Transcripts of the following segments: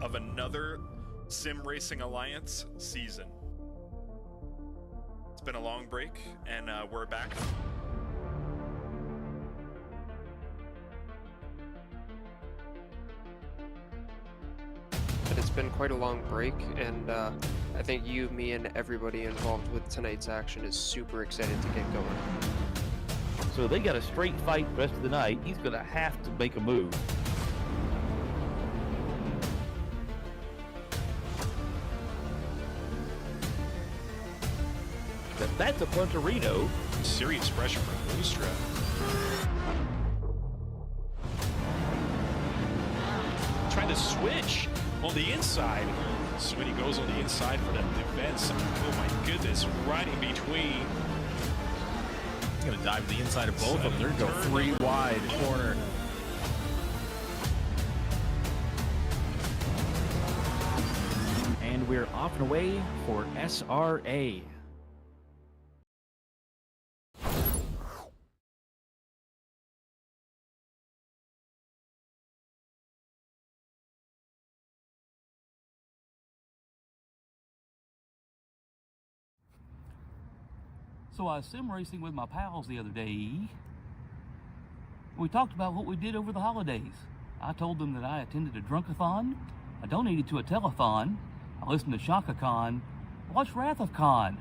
of another Sim Racing Alliance season. It's been a long break, and we're back. It's been quite a long break, and I think you, me, and everybody involved with tonight's action is super excited to get going. So they got a straight fight the rest of the night. He's going to have to make a move. That's a punterino. Serious pressure from Boostra. Trying to switch on the inside. Sweeney goes on the inside for the defense. Oh my goodness, right in between. He's going to dive to the inside of both of them. They're going to go 3 wide corner. And we're off and away for SRA. So I was sim racing with my pals the other day. We talked about what we did over the holidays. I told them that I attended a drunkathon, I donated to a telethon, I listened to Shaka-Con, I watched Wrath of Khan,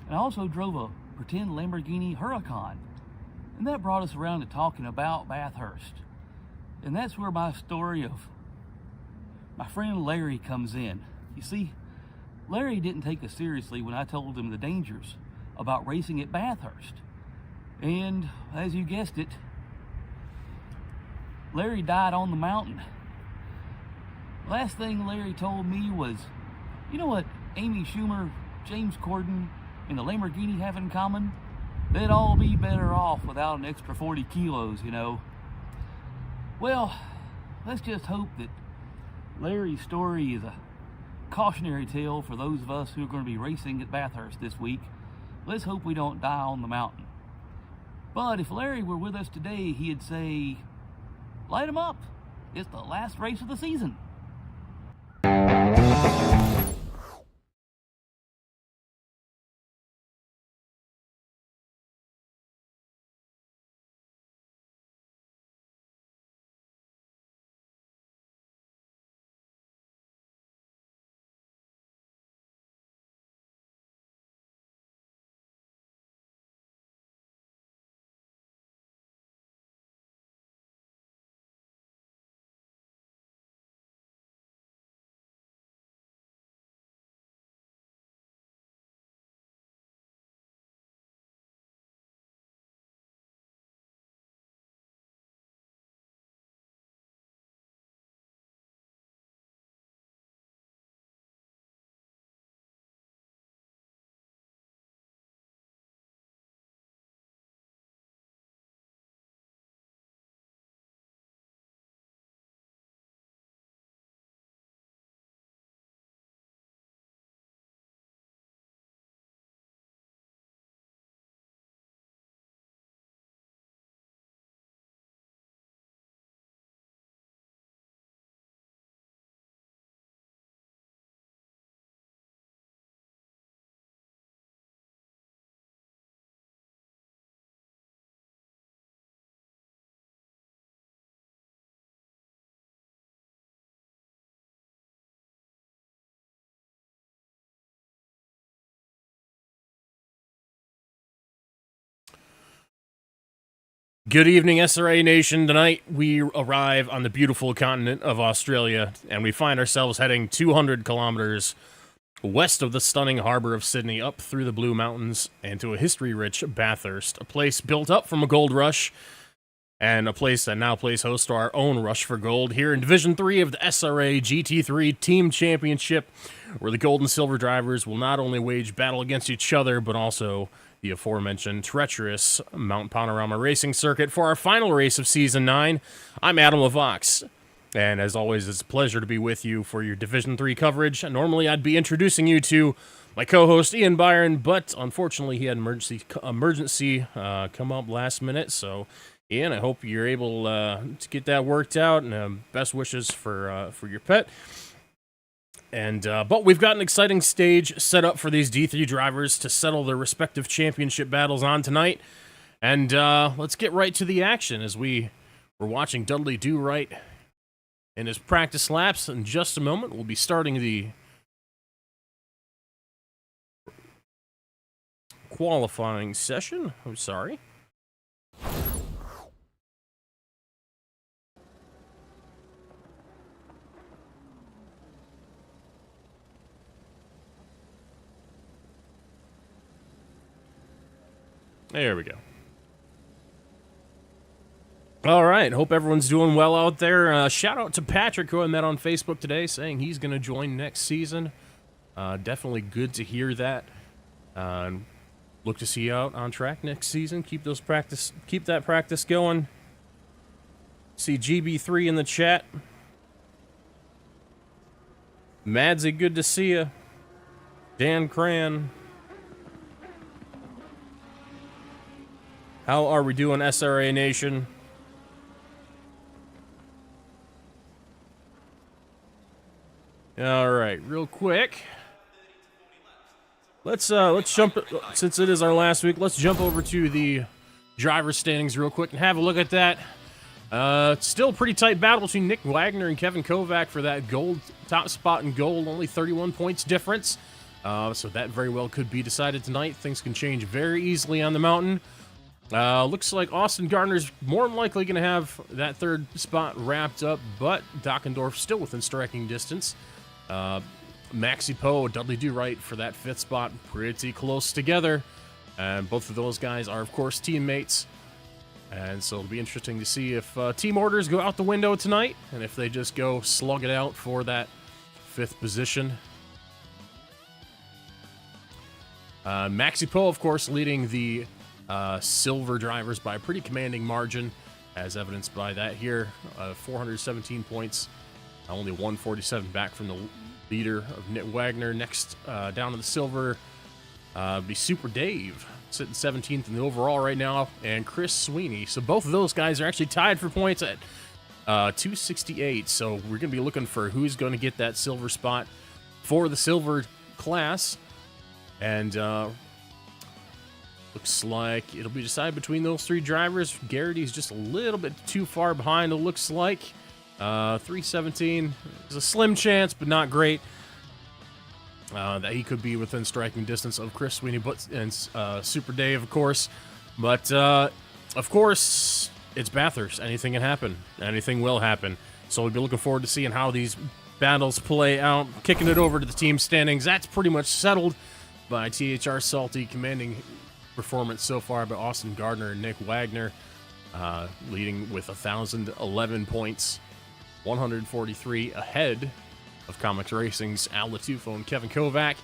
and I also drove a pretend Lamborghini Huracan. And that brought us around to talking about Bathurst. And that's where my story of my friend Larry comes in. You see, Larry didn't take us seriously when I told him the dangers about racing at Bathurst. And as you guessed it, Larry died on the mountain. Last thing Larry told me was, you know what Amy Schumer, James Corden, and the Lamborghini have in common? They'd all be better off without an extra 40 kilos, you know. Well, let's just hope that Larry's story is a cautionary tale for those of us who are going to be racing at Bathurst this week. Let's hope we don't die on the mountain. But if Larry were with us today, he'd say, light him up. It's the last race of the season. Good evening, SRA Nation. Tonight, we arrive on the beautiful continent of Australia, and we find ourselves heading 200 kilometers west of the stunning harbor of Sydney, up through the Blue Mountains, and to a history-rich Bathurst, a place built up from a gold rush, and a place that now plays host to our own rush for gold here in Division 3 of the SRA GT3 Team Championship, where the gold and silver drivers will not only wage battle against each other, but also the aforementioned treacherous Mount Panorama racing circuit for our final race of Season 9. I'm Adam LaVox, and as always, it's a pleasure to be with you for your Division 3 coverage. Normally, I'd be introducing you to my co-host, Ian Byron, but unfortunately, he had emergency come up last minute, so Ian, I hope you're able to get that worked out, and best wishes for your pet. And but we've got an exciting stage set up for these D3 drivers to settle their respective championship battles on tonight. And let's get right to the action as we're watching Dudley Do Right in his practice laps. In just a moment, we'll be starting the qualifying session. I'm sorry. There we go. All right, hope everyone's doing well out there. Shout out to Patrick, who I met on Facebook today, saying he's going to join next season. Definitely good to hear that. Look to see you out on track next season. Keep that practice going. See GB3 in the chat. Madsy, good to see you. Dan Cran. How are we doing, SRA Nation? All right, real quick. Let's jump, since it is our last week, let's jump over to the driver standings real quick and have a look at that. Still a pretty tight battle between Nick Wagner and Kevin Kovac for that gold top spot in gold, only 31 points difference. So that very well could be decided tonight. Things can change very easily on the mountain. Looks like Austin Gardner's more than likely going to have that third spot wrapped up, but Dockendorf still within striking distance. Maxi Poe, Dudley Do Right for that fifth spot, pretty close together. And both of those guys are, of course, teammates. And so it'll be interesting to see if team orders go out the window tonight, and if they just go slug it out for that fifth position. Maxi Poe, of course, leading the silver drivers by a pretty commanding margin, as evidenced by that here. 417 points, only 147 back from the leader of Nick Wagner. Next down to the silver be Super Dave, sitting 17th in the overall right now, and Chris Sweeney. So both of those guys are actually tied for points at 268. So we're going to be looking for who's going to get that silver spot for the silver class. And looks like it'll be decided between those three drivers. Garrity's just a little bit too far behind, it looks like. 317 is a slim chance, but not great. That he could be within striking distance of Chris Sweeney and Super Dave, of course. But, of course, it's Bathurst. Anything can happen. Anything will happen. So we'll be looking forward to seeing how these battles play out. Kicking it over to the team standings. That's pretty much settled by THR Salty. Commanding performance so far by Austin Gardner and Nick Wagner. Leading with 1,011 points. 143 ahead of Comics Racing's Al Latufo and Kevin Kovac.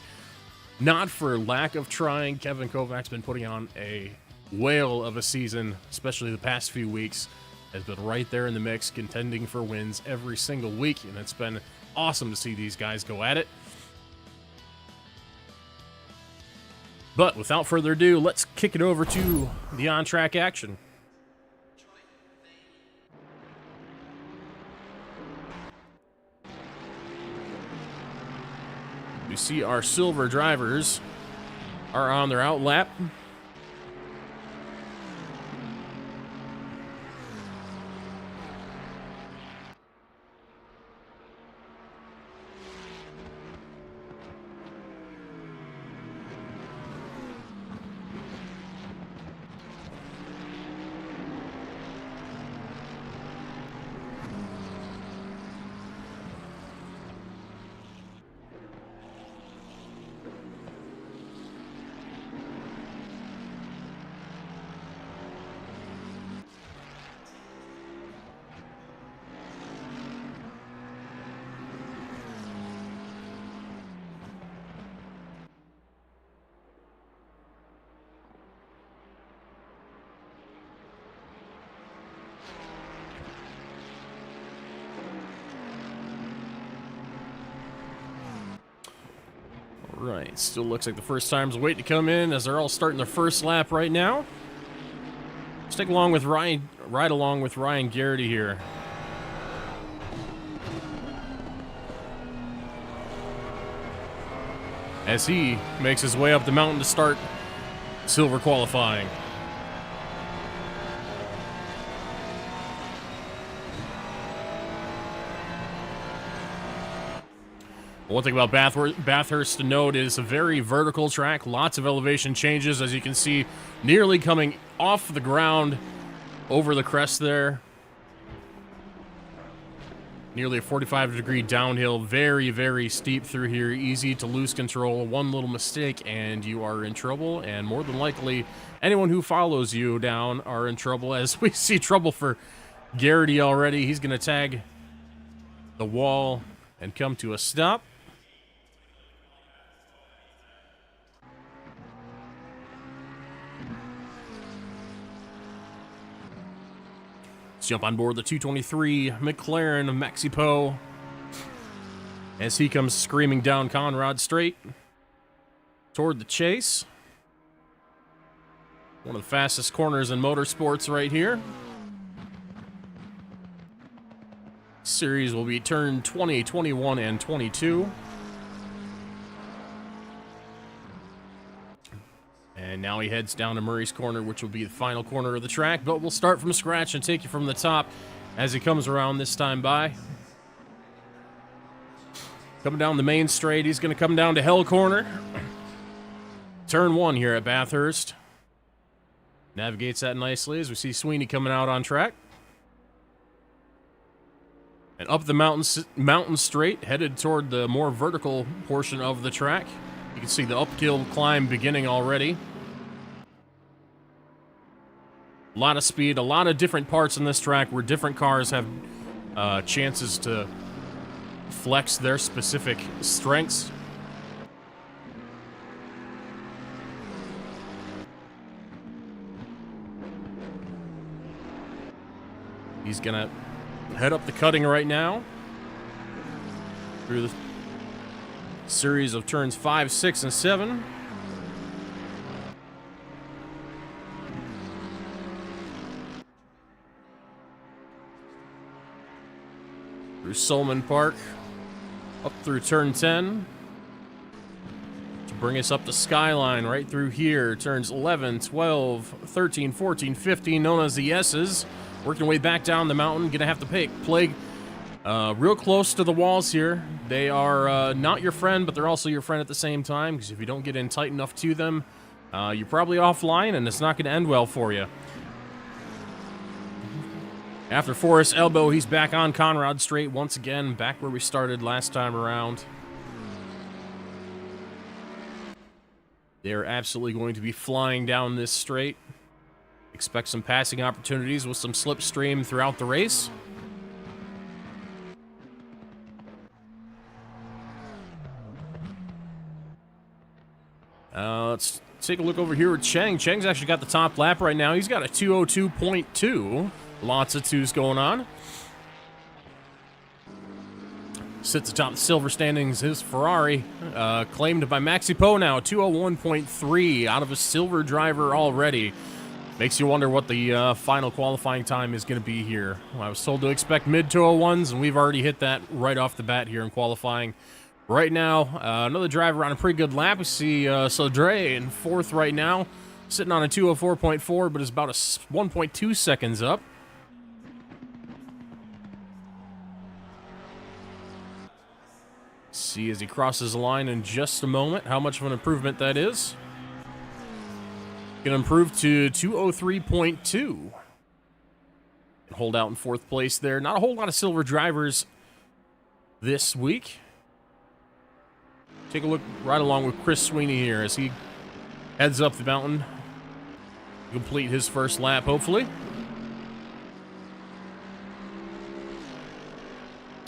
Not for lack of trying. Kevin Kovac's been putting on a whale of a season, especially the past few weeks. Has been right there in the mix, contending for wins every single week, and it's been awesome to see these guys go at it. But without further ado, let's kick it over to the on-track action. We see our silver drivers are on their out lap. Right, still looks like the first time's waiting to come in as they're all starting their first lap right now. Let's take along with Ryan, ride along with Ryan Garrity here. As he makes his way up the mountain to start silver qualifying. One thing about Bathurst to note is a very vertical track, lots of elevation changes, as you can see, nearly coming off the ground over the crest there. Nearly a 45-degree downhill, very, very steep through here, easy to lose control. One little mistake and you are in trouble, and more than likely, anyone who follows you down are in trouble, as we see trouble for Garrity already. He's going to tag the wall and come to a stop. Let's jump on board the 223 McLaren of Mexipo as he comes screaming down Conrad Straight toward the chase. One of the fastest corners in motorsports right here. Series will be turn 20, 21, and 22. And now he heads down to Murray's Corner, which will be the final corner of the track. But we'll start from scratch and take you from the top as he comes around this time by. Coming down the main straight, he's going to come down to Hell Corner. Turn 1 here at Bathurst. Navigates that nicely as we see Sweeney coming out on track. And up the mountain straight, headed toward the more vertical portion of the track. You can see the uphill climb beginning already. A lot of speed, a lot of different parts in this track where different cars have chances to flex their specific strengths. He's gonna head up the cutting right now through the series of turns 5, 6, and 7. Through Solman Park, up through turn 10, to bring us up to Skyline, right through here, turns 11, 12, 13, 14, 15, known as the S's. Working way back down the mountain, gonna have to play real close to the walls here. They are not your friend, but they're also your friend at the same time, because if you don't get in tight enough to them, you're probably offline, and it's not going to end well for you. After Forest Elbow, he's back on Conrad Straight once again, back where we started last time around. They're absolutely going to be flying down this straight. Expect some passing opportunities with some slipstream throughout the race. Let's take a look over here with Cheng. Cheng's actually got the top lap right now. He's got a 2:02.2. Lots of twos going on. Sits atop the silver standings. His Ferrari, claimed by Maxi Poe now, 2:01.3 out of a silver driver already. Makes you wonder what the final qualifying time is going to be here. I was told to expect mid 2:01s, and we've already hit that right off the bat here in qualifying. Right now, another driver on a pretty good lap. We see Sodre in 4th right now, sitting on a 2:04.4, but is about 1.2 seconds up. See as he crosses the line in just a moment how much of an improvement that is. Going to improve to 2:03.2. Hold out in 4th place there. Not a whole lot of silver drivers this week. Take a look right along with Chris Sweeney here as he heads up the mountain to complete his first lap, hopefully.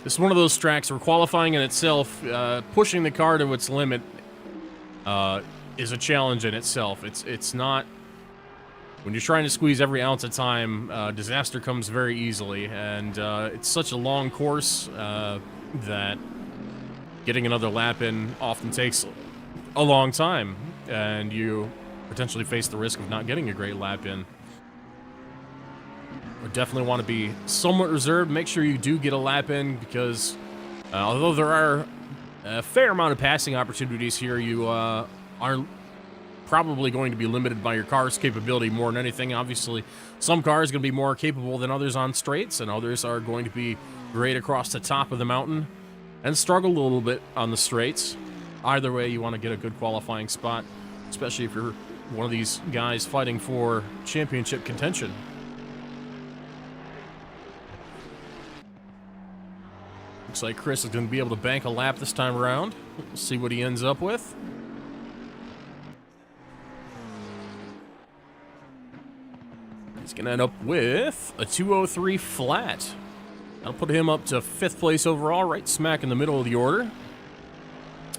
This is one of those tracks where qualifying in itself, pushing the car to its limit, is a challenge in itself. It's not... When you're trying to squeeze every ounce of time, disaster comes very easily, and it's such a long course that getting another lap in often takes a long time, and you potentially face the risk of not getting a great lap in. I definitely want to be somewhat reserved. Make sure you do get a lap in, because although there are a fair amount of passing opportunities here, you are probably going to be limited by your car's capability more than anything. Obviously, some cars are going to be more capable than others on straights, and others are going to be great across the top of the mountain and struggle a little bit on the straights. Either way, you want to get a good qualifying spot, especially if you're one of these guys fighting for championship contention. Looks like Chris is going to be able to bank a lap this time around. We'll see what he ends up with. He's going to end up with a 203 flat. That'll put him up to 5th place overall, right smack in the middle of the order.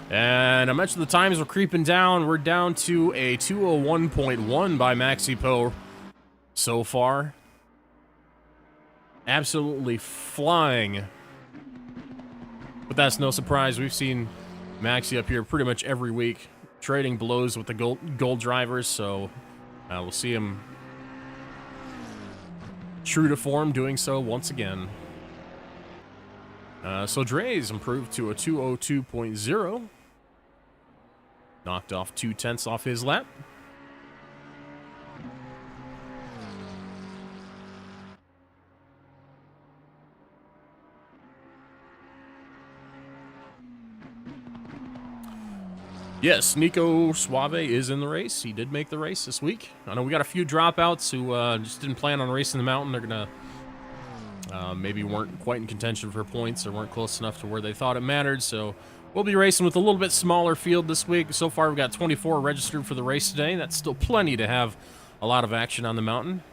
And I mentioned the times were creeping down. We're down to a 201.1 by Maxi Poe so far. Absolutely flying. But that's no surprise. We've seen Maxi up here pretty much every week, trading blows with the gold drivers, so we'll see him true to form doing so once again. So Dre's improved to a 202.0. Knocked off 0.2 off his lap. Yes, Nico Suave is in the race. He did make the race this week. I know we got a few dropouts who just didn't plan on racing the mountain. They're going to maybe weren't quite in contention for points or weren't close enough to where they thought it mattered. So we'll be racing with a little bit smaller field this week. So far, we've got 24 registered for the race today. That's still plenty to have a lot of action on the mountain.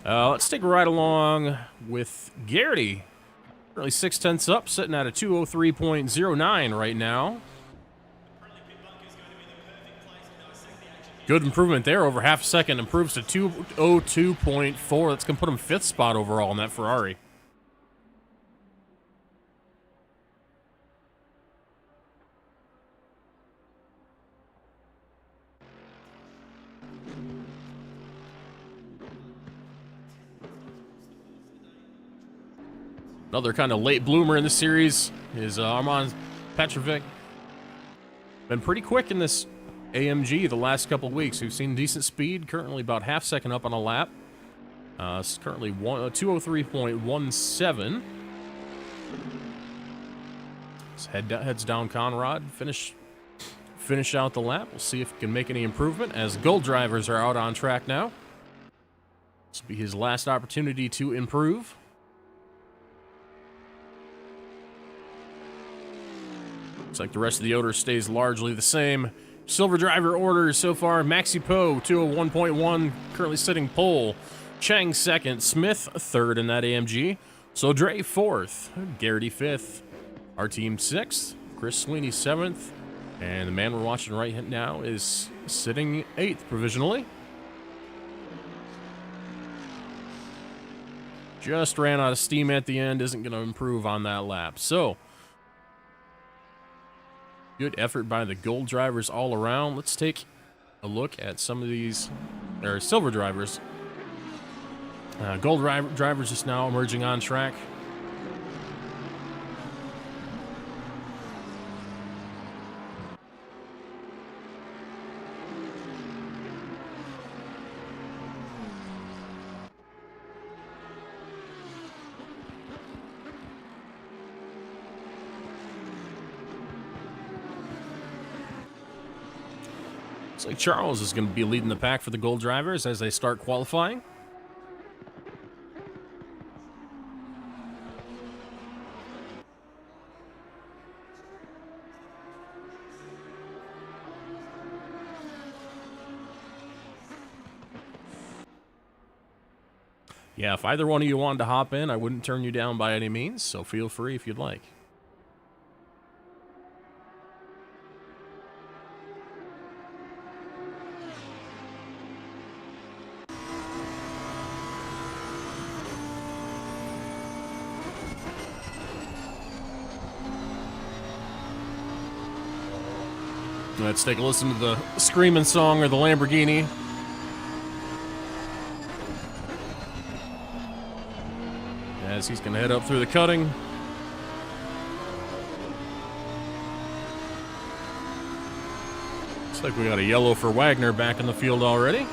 Let's take a ride along with Garrity. Currently 0.6 up, sitting at a 203.09 right now. Good improvement there, over half a second. Improves to 202.4. That's going to put him 5th spot overall in that Ferrari. Another kind of late bloomer in the series is Armand Petrovic. Been pretty quick in this AMG the last couple weeks. We've seen decent speed, currently about half second up on a lap. It's currently 203.17. Heads down Conrad, finish out the lap. We'll see if he can make any improvement as gold drivers are out on track now. This will be his last opportunity to improve. Looks like the rest of the order stays largely the same. Silver driver orders so far. Maxi Poe, 201.1, currently sitting pole. Chang 2nd, Smith 3rd in that AMG. So Dre 4th, Garrity 5th, our team 6th, Chris Sweeney 7th, and the man we're watching right now is sitting 8th provisionally. Just ran out of steam at the end, isn't going to improve on that lap. So good effort by the gold drivers all around. Let's take a look at some of these, or silver drivers. Gold drivers just now emerging on track. Looks like Charles is going to be leading the pack for the gold drivers as they start qualifying. Yeah, if either one of you wanted to hop in, I wouldn't turn you down by any means, so feel free if you'd like. Let's take a listen to the screaming song or the Lamborghini. As he's going to head up through the cutting. Looks like we got a yellow for Wagner back in the field already.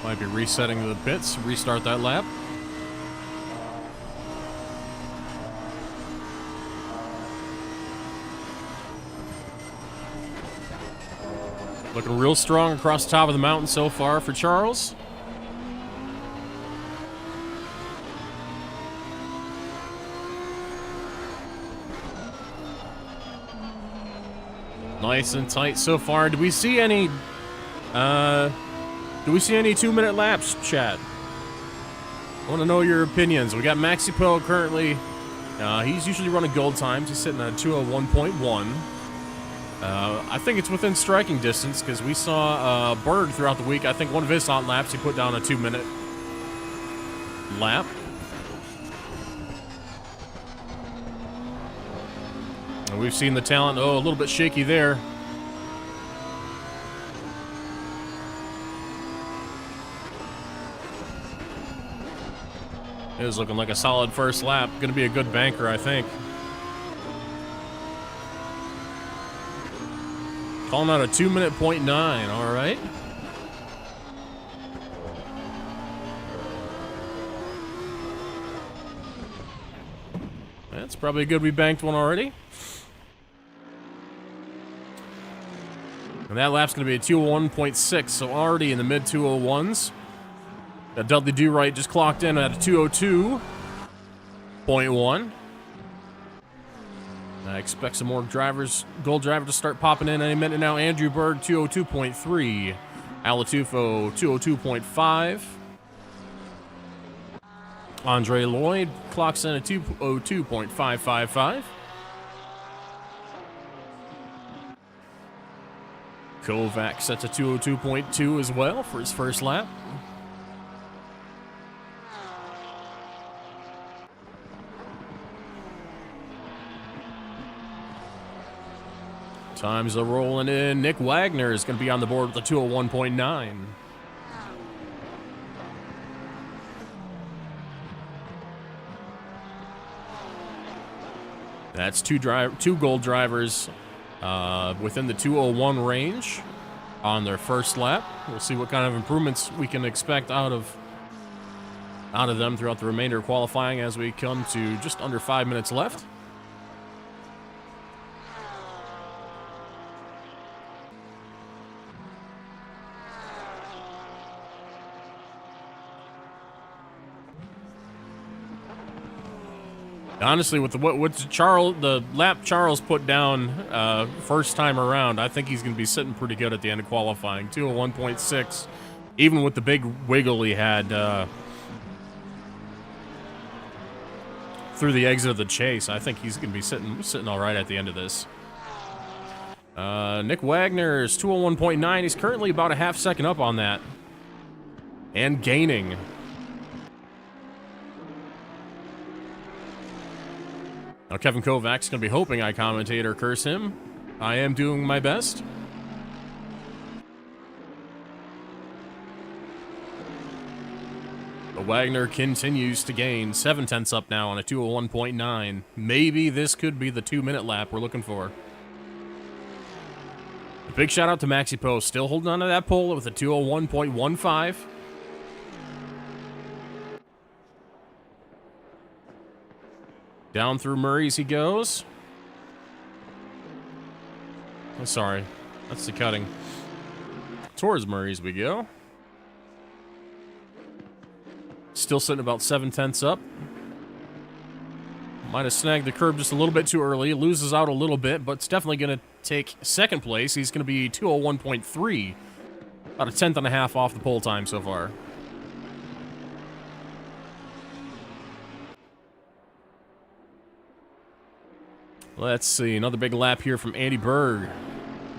Might be resetting the pits, restart that lap. Looking real strong across the top of the mountain so far for Charles. Nice and tight so far. Do we see any 2-minute laps, chat? I want to know your opinions. We got Maxipo currently. He's usually running gold times. He's sitting at 201.1. I think it's within striking distance because we saw Berg throughout the week. I think one of his hot laps, he put down a 2-minute lap. And we've seen the talent. Oh, a little bit shaky there. It was looking like a solid first lap. Going to be a good banker, I think. Calling out a 2-minute .9, all right. That's probably good we banked one already. And that lap's going to be a 201.6, so already in the mid-201s. That Dudley Do-Right just clocked in at a 202.1. I expect some more drivers, gold driver to start popping in any minute now. Andrew Berg, 202.3. Alatufo, 202.5. Andre Lloyd clocks in at 202.555. Kovac sets a 202.2 as well for his first lap. Times are rolling in. Nick Wagner is going to be on the board with a 201.9. That's two gold drivers within the 201 range on their first lap. We'll see what kind of improvements we can expect out of them throughout the remainder of qualifying as we come to just under 5 minutes left. Honestly, with the lap Charles put down first time around, I think he's going to be sitting pretty good at the end of qualifying. 201.6, even with the big wiggle he had through the exit of the chase. I think he's going to be sitting all right at the end of this. Nick Wagner's 201.9. He's currently about a half second up on that, and gaining. Now, Kevin Kovac's going to be hoping I commentate or curse him. I am doing my best. But Wagner continues to gain 7/10 up now on a 201.9. Maybe this could be the 2-minute lap we're looking for. A big shout out to Maxi Post, still holding on to that pole with a 201.15. Down through Murray's he goes. Oh, sorry. That's the cutting. Towards Murray's we go. Still sitting about 7/10 up. Might have snagged the curb just a little bit too early. Loses out a little bit, but it's definitely going to take second place. He's going to be 201.3. About a 10th and a half off the pole time so far. Let's see, another big lap here from Andy Berg.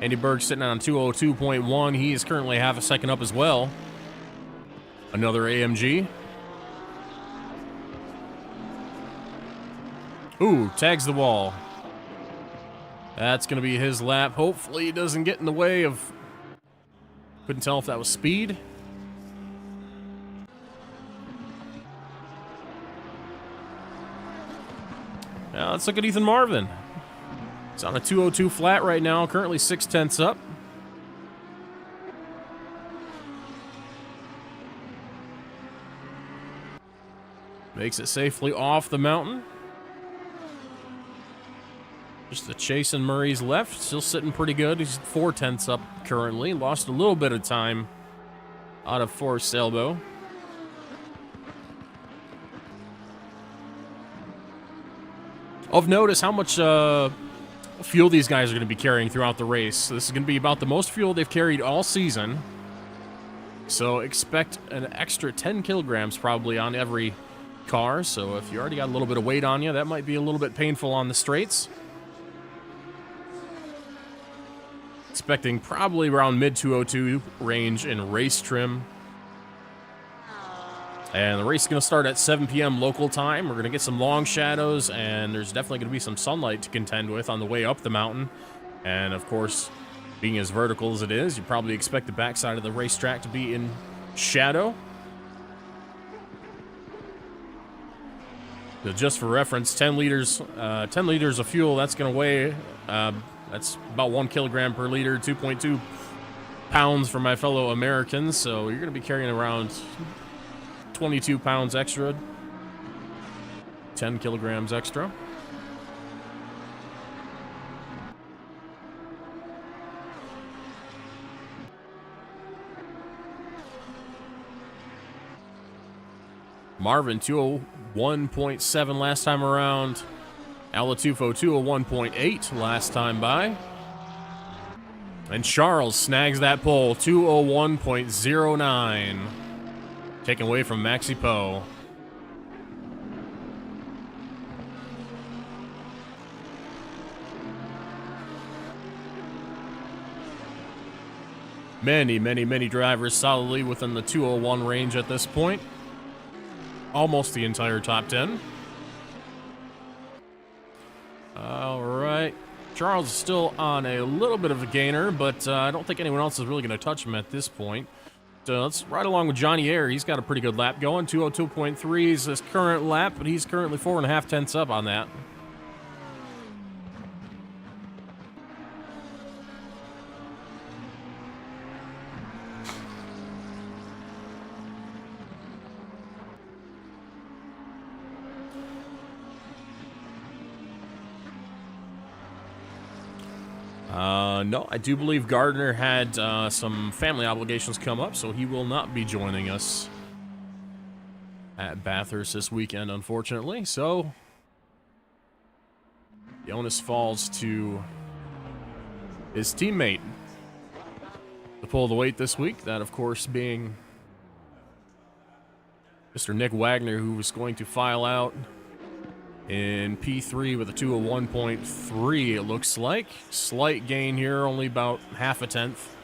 Andy Berg sitting on 202.1. He is currently half a second up as well. Another AMG. Ooh, tags the wall. That's going to be his lap. Hopefully he doesn't get in the way of... Couldn't tell if that was speed. Now let's look at Ethan Marvin. He's on a 202 flat right now, currently 6/10 up. Makes it safely off the mountain. Just the chasing Murray's left, still sitting pretty good. He's 4/10 up currently. Lost a little bit of time out of Forrest Sailbow. Of notice how much fuel these guys are going to be carrying throughout the race. This is going to be about the most fuel they've carried all season. So expect an extra 10 kilograms probably on every car. So if you already got a little bit of weight on you, that might be a little bit painful on the straights. Expecting probably around mid 202 range in race trim. And the race is going to start at 7 p.m. local time. We're going to get some long shadows, and there's definitely going to be some sunlight to contend with on the way up the mountain. And, of course, being as vertical as it is, you probably expect the backside of the racetrack to be in shadow. So just for reference, 10 liters of fuel, that's going to weigh, that's about 1 kilogram per liter, 2.2 pounds for my fellow Americans. So you're going to be carrying around 22 pounds extra, 10 kilograms extra. Marvin 201.7 last time around. Alatufo 201.8 last time by. And Charles snags that pole, 201.09. Taken away from Maxi Poe. Many drivers solidly within the 201 range at this point. Almost the entire top 10. All right. Charles is still on a little bit of a gainer, but I don't think anyone else is really going to touch him at this point. Let's ride along with Johnny Air. He's got a pretty good lap going. 202.3 is his current lap, but he's currently 4.5 tenths up on that. No, I do believe Gardner had some family obligations come up, so he will not be joining us at Bathurst this weekend, unfortunately. So the onus falls to his teammate to pull the weight this week. That, of course, being Mr. Nick Wagner, who was going to file out in P3 with a 201.3, it looks like. Slight gain here, only about half a tenth.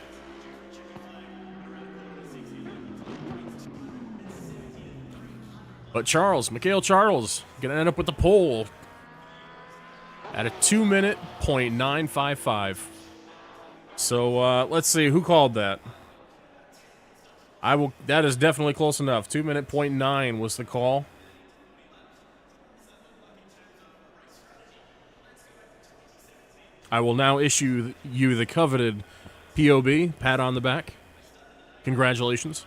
But Mikhail Charles, gonna end up with the pole at a 2-minute .955. So let's see, who called that? That is definitely close enough. 2-minute .9 was the call. I will now issue you the coveted POB, pat on the back. Congratulations.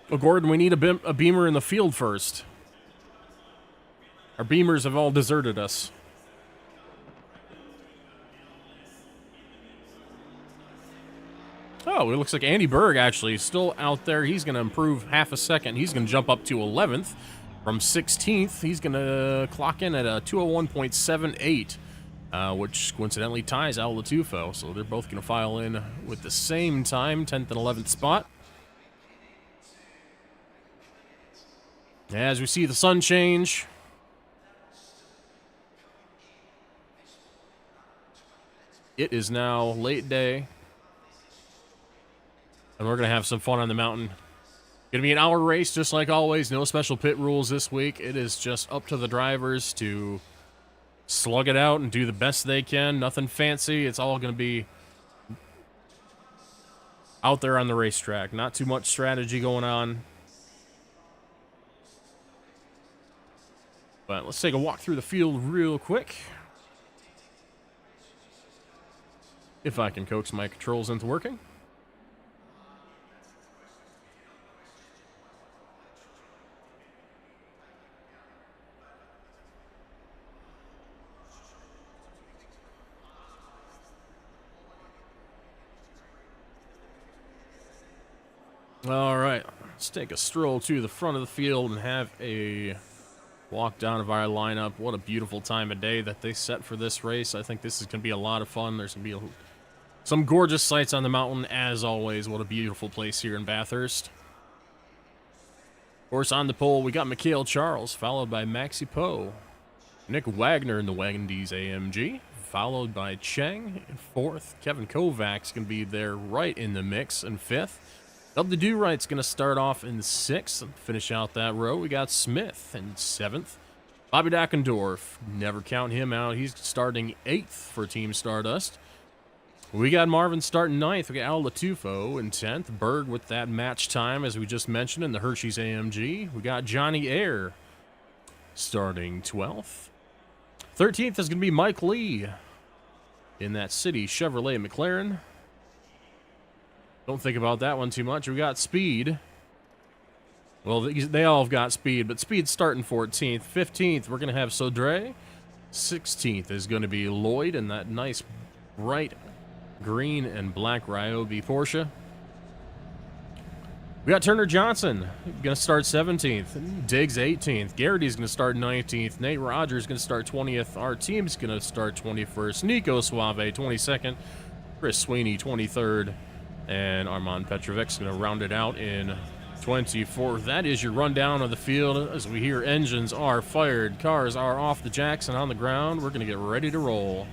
Well, Gordon, we need a beamer in the field first. Our beamers have all deserted us. Oh, it looks like Andy Berg actually is still out there. He's going to improve half a second. He's going to jump up to 11th from 16th. He's going to clock in at a 201.78, which coincidentally ties Al Latufo. So they're both going to file in with the same time, 10th and 11th spot. As we see the sun change. It is now late day. And we're going to have some fun on the mountain. Going to be an hour race, just like always. No special pit rules this week. It is just up to the drivers to slug it out and do the best they can. Nothing fancy. It's all going to be out there on the racetrack. Not too much strategy going on. But let's take a walk through the field real quick. If I can coax my controls into working. All right, let's take a stroll to the front of the field and have a walk down of our lineup. What a beautiful time of day that they set for this race. I think this is going to be a lot of fun. There's going to be some gorgeous sights on the mountain, as always. What a beautiful place here in Bathurst. Of course, on the pole, we got Mikhail Charles, followed by Maxi Poe. Nick Wagner in the Wagondies AMG, followed by Cheng in 4th. Kevin Kovac's going to be there right in the mix in 5th. Dub the Do-Right's going to start off in 6th and finish out that row. We got Smith in 7th. Bobby Dackendorf, never count him out. He's starting 8th for Team Stardust. We got Marvin starting 9th. We got Al Latufo in 10th. Berg with that match time, as we just mentioned, in the Hershey's AMG. We got Johnny Air starting 12th. 13th is going to be Mike Lee in that City Chevrolet McLaren. Don't think about that one too much. We got Speed. Well, they all have got Speed, but Speed's starting 14th. 15th, we're going to have Sodre. 16th is going to be Lloyd in that nice bright green and black Ryobi Porsche. We got Turner Johnson going to start 17th. Diggs 18th. Garrity's going to start 19th. Nate Rogers going to start 20th. Our team's going to start 21st. Nico Suave 22nd. Chris Sweeney 23rd. And Armand Petrovic's going to round it out in 24th. That is your rundown of the field. As we hear engines are fired, cars are off the jacks and on the ground. We're going to get ready to roll.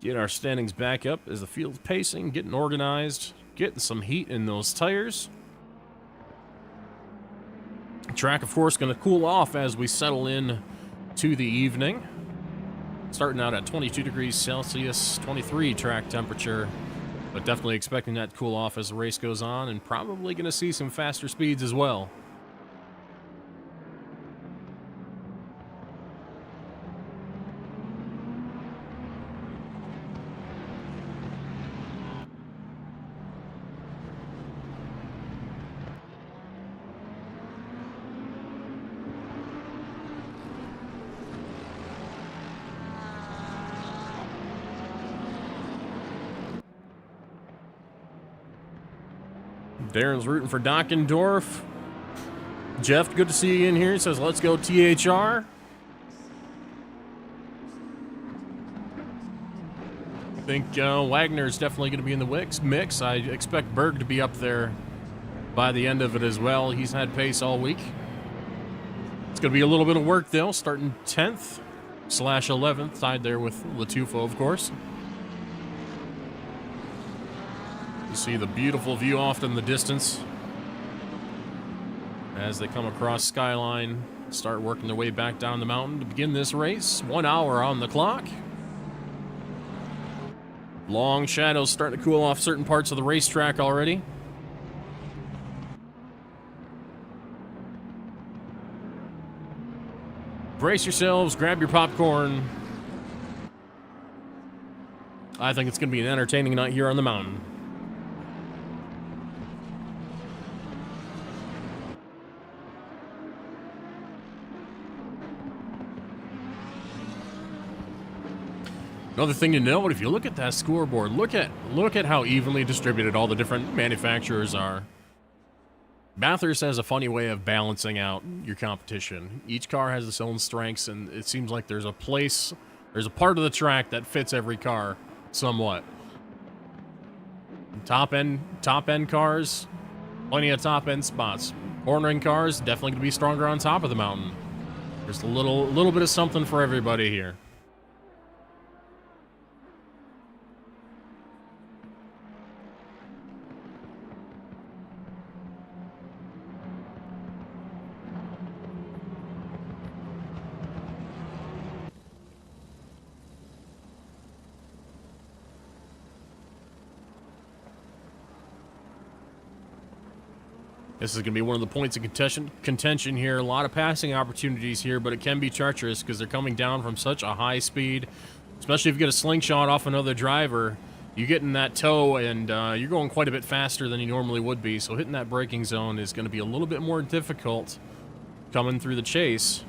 Get our standings back up as the field's pacing, getting organized, getting some heat in those tires. Track, of course, going to cool off as we settle in to the evening. Starting out at 22 degrees Celsius, 23 track temperature, but definitely expecting that to cool off as the race goes on, and probably going to see some faster speeds as well. Darren's rooting for Dockendorf. Jeff, good to see you in here. He says, let's go THR. I think Wagner's definitely going to be in the mix. I expect Berg to be up there by the end of it as well. He's had pace all week. It's going to be a little bit of work, though, starting 10th/11th, tied there with Latufo, of course. You see the beautiful view off in the distance as they come across Skyline, start working their way back down the mountain to begin this race. 1 hour on the clock. Long shadows starting to cool off certain parts of the racetrack already. Brace yourselves, grab your popcorn. I think it's going to be an entertaining night here on the mountain. Another thing to note, if you look at that scoreboard, look at how evenly distributed all the different manufacturers are. Bathurst has a funny way of balancing out your competition. Each car has its own strengths, and it seems like there's a part of the track that fits every car somewhat. Top end cars, plenty of top end spots. Cornering cars, definitely going to be stronger on top of the mountain. There's a little bit of something for everybody here. This is going to be one of the points of contention here. A lot of passing opportunities here, but it can be treacherous because they're coming down from such a high speed. Especially if you get a slingshot off another driver, you get in that toe and you're going quite a bit faster than you normally would be. So hitting that braking zone is going to be a little bit more difficult coming through the chase.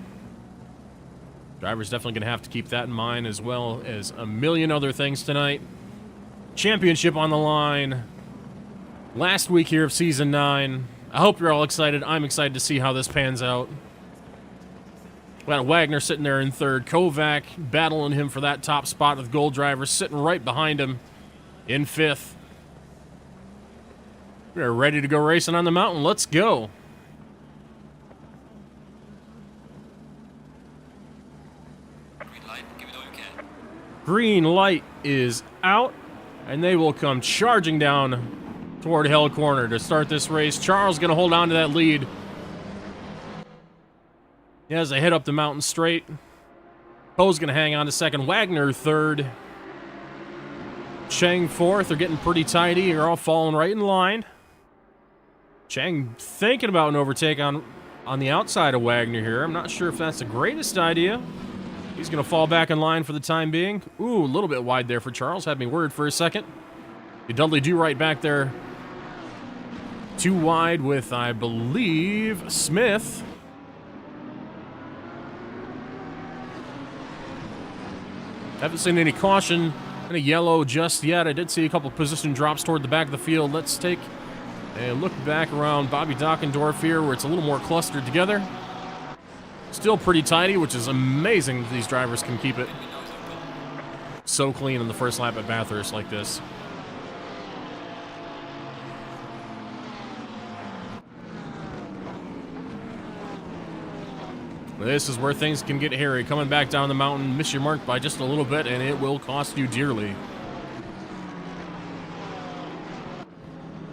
Driver's definitely going to have to keep that in mind, as well as a million other things tonight. Championship on the line. Last week here of Season 9. I hope you're all excited. I'm excited to see how this pans out. We got Wagner sitting there in third. Kovac battling him for that top spot with Gold Driver sitting right behind him in fifth. We're ready to go racing on the mountain. Let's go. Green light is out, and they will come charging down toward Hell Corner to start this race. Charles going to hold on to that lead as they head up the mountain straight. Poe's going to hang on to second. Wagner third. Cheng fourth. They're getting pretty tidy. They're all falling right in line. Cheng thinking about an overtake on the outside of Wagner here. I'm not sure if that's the greatest idea. He's going to fall back in line for the time being. Ooh, a little bit wide there for Charles. Had me worried for a second. Dudley do right back there. Too wide with, I believe, Smith. Haven't seen any caution, any yellow just yet. I did see a couple position drops toward the back of the field. Let's take a look back around Bobby Dockendorf here, where it's a little more clustered together. Still pretty tidy, which is amazing that these drivers can keep it so clean in the first lap at Bathurst like this. This is where things can get hairy. Coming back down the mountain, miss your mark by just a little bit, and it will cost you dearly.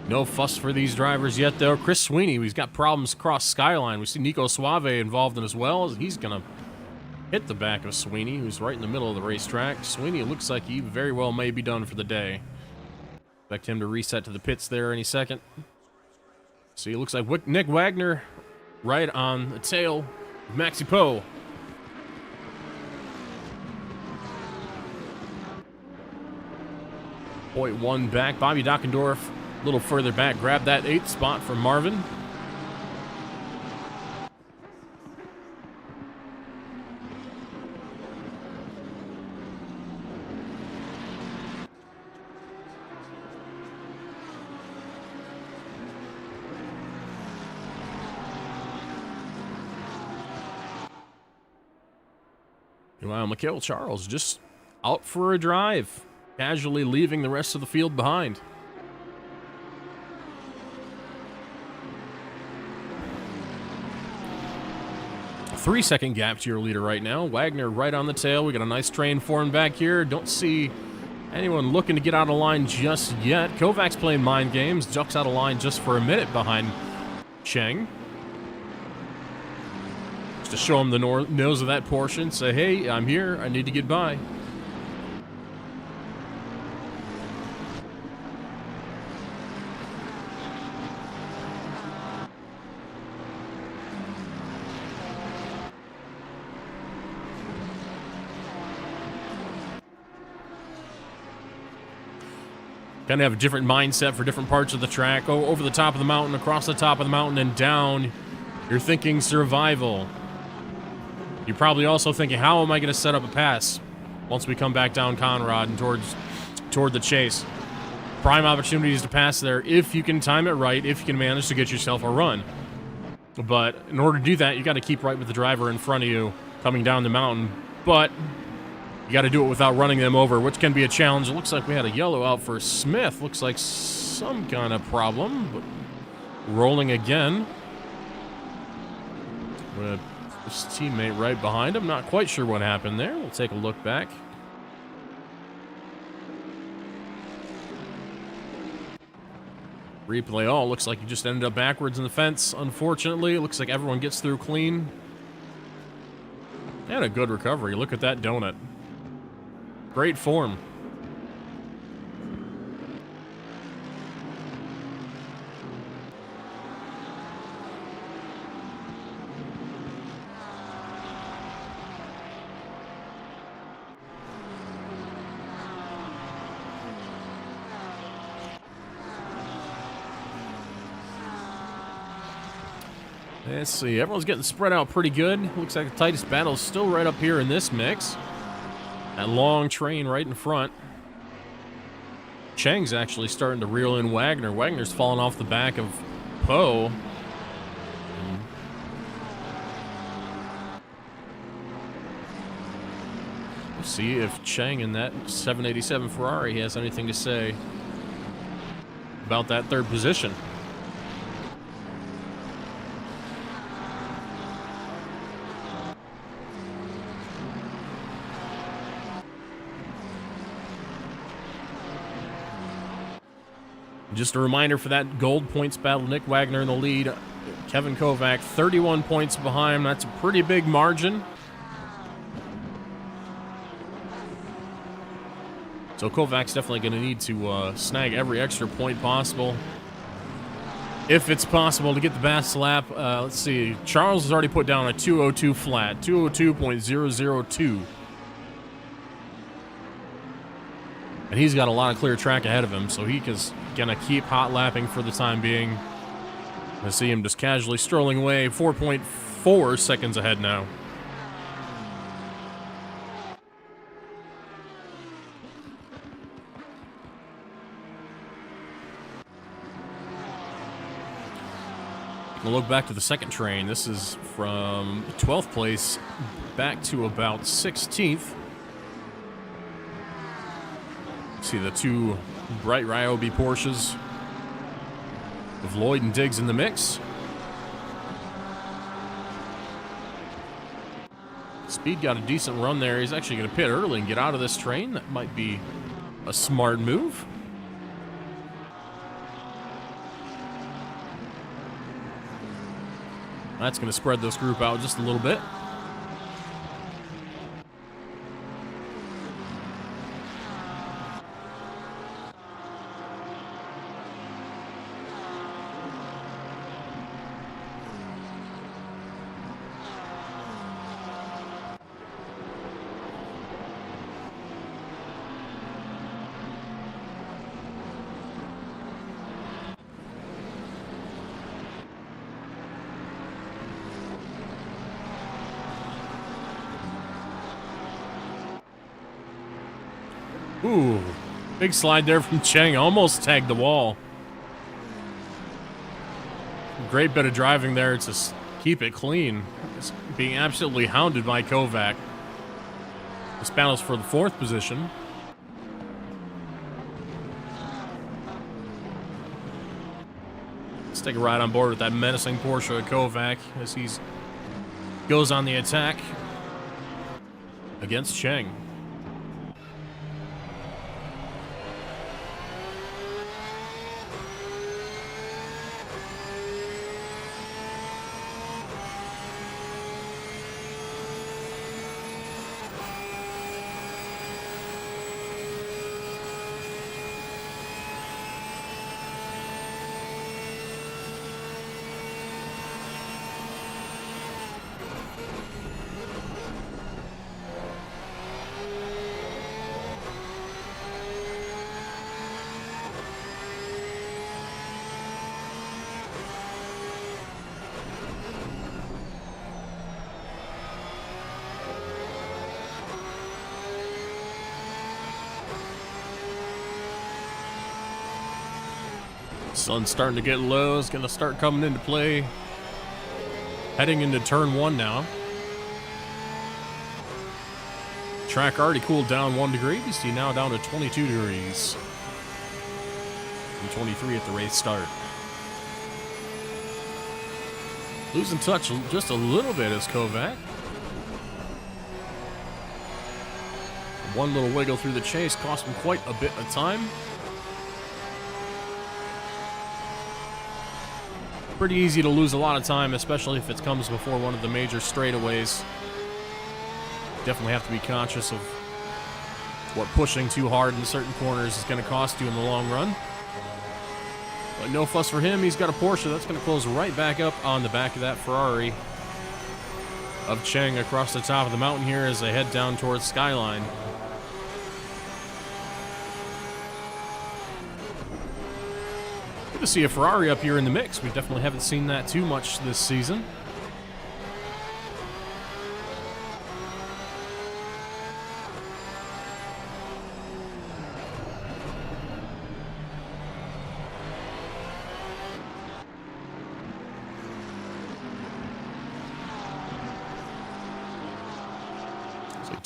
No fuss for these drivers yet, though. Chris Sweeney, he's got problems across Skyline. We see Nico Suave involved in as well. He's going to hit the back of Sweeney, who's right in the middle of the racetrack. Sweeney, it looks like he very well may be done for the day. Expect him to reset to the pits there any second. See, it looks like Nick Wagner right on the tail. Maxi Poe. Point one back. Bobby Dockendorf a little further back. Grabbed that 8th spot from Marvin. Wow, Mikhail Charles just out for a drive, casually leaving the rest of the field behind. A 3-second gap to your leader right now. Wagner right on the tail. We got a nice train formed back here. Don't see anyone looking to get out of line just yet. Kovac's playing mind games. Ducks out of line just for a minute behind Cheng. To show him the nose of that portion, say, hey, I'm here, I need to get by. Kind of have a different mindset for different parts of the track. Go over the top of the mountain, across the top of the mountain, and down. You're thinking survival. You're probably also thinking, how am I going to set up a pass once we come back down Conrad and toward the chase? Prime opportunities to pass there if you can time it right, if you can manage to get yourself a run. But in order to do that, you got to keep right with the driver in front of you coming down the mountain. But you got to do it without running them over, which can be a challenge. It looks like we had a yellow out for Smith. Looks like some kind of problem. But rolling again. With his teammate right behind him. Not quite sure what happened there. We'll take a look back. Replay. Oh, looks like you just ended up backwards in the fence. Unfortunately, it looks like everyone gets through clean. And a good recovery. Look at that donut. Great form. Let's see. Everyone's getting spread out pretty good. Looks like the tightest battle is still right up here in this mix. That long train right in front. Cheng's actually starting to reel in Wagner. Wagner's falling off the back of Poe. Let's see if Cheng in that 787 Ferrari has anything to say about that third position. Just a reminder for that gold points battle, Nick Wagner in the lead. Kevin Kovac 31 points behind. That's a pretty big margin. So Kovac's definitely going to need to snag every extra point possible. If it's possible to get the best lap. Let's see. Charles has already put down a 202 flat. 202.002. And he's got a lot of clear track ahead of him, so he is going to keep hot lapping for the time being. I see him just casually strolling away, 4.4 seconds ahead now. We'll look back to the second train. This is from 12th place back to about 16th. See the two bright Ryobi Porsches with Lloyd and Diggs in the mix. Speed got a decent run there. He's actually going to pit early and get out of this train. That might be a smart move. That's going to spread this group out just a little bit. Ooh, big slide there from Cheng. Almost tagged the wall. Great bit of driving there to keep it clean. It's being absolutely hounded by Kovac. This battle's for the fourth position. Let's take a ride on board with that menacing Porsche Kovac as he goes on the attack against Cheng. Sun's starting to get low. It's going to start coming into play. Heading into turn one now. Track already cooled down 1 degree. You see now down to 22 degrees. And 23 at the race start. Losing touch just a little bit is Kovac. One little wiggle through the chase cost him quite a bit of time. Pretty easy to lose a lot of time, especially if it comes before one of the major straightaways. Definitely have to be conscious of what pushing too hard in certain corners is going to cost you in the long run. But no fuss for him. He's got a Porsche that's going to close right back up on the back of that Ferrari of Cheng across the top of the mountain here as they head down towards Skyline. Good to see a Ferrari up here in the mix. We definitely haven't seen that too much this season.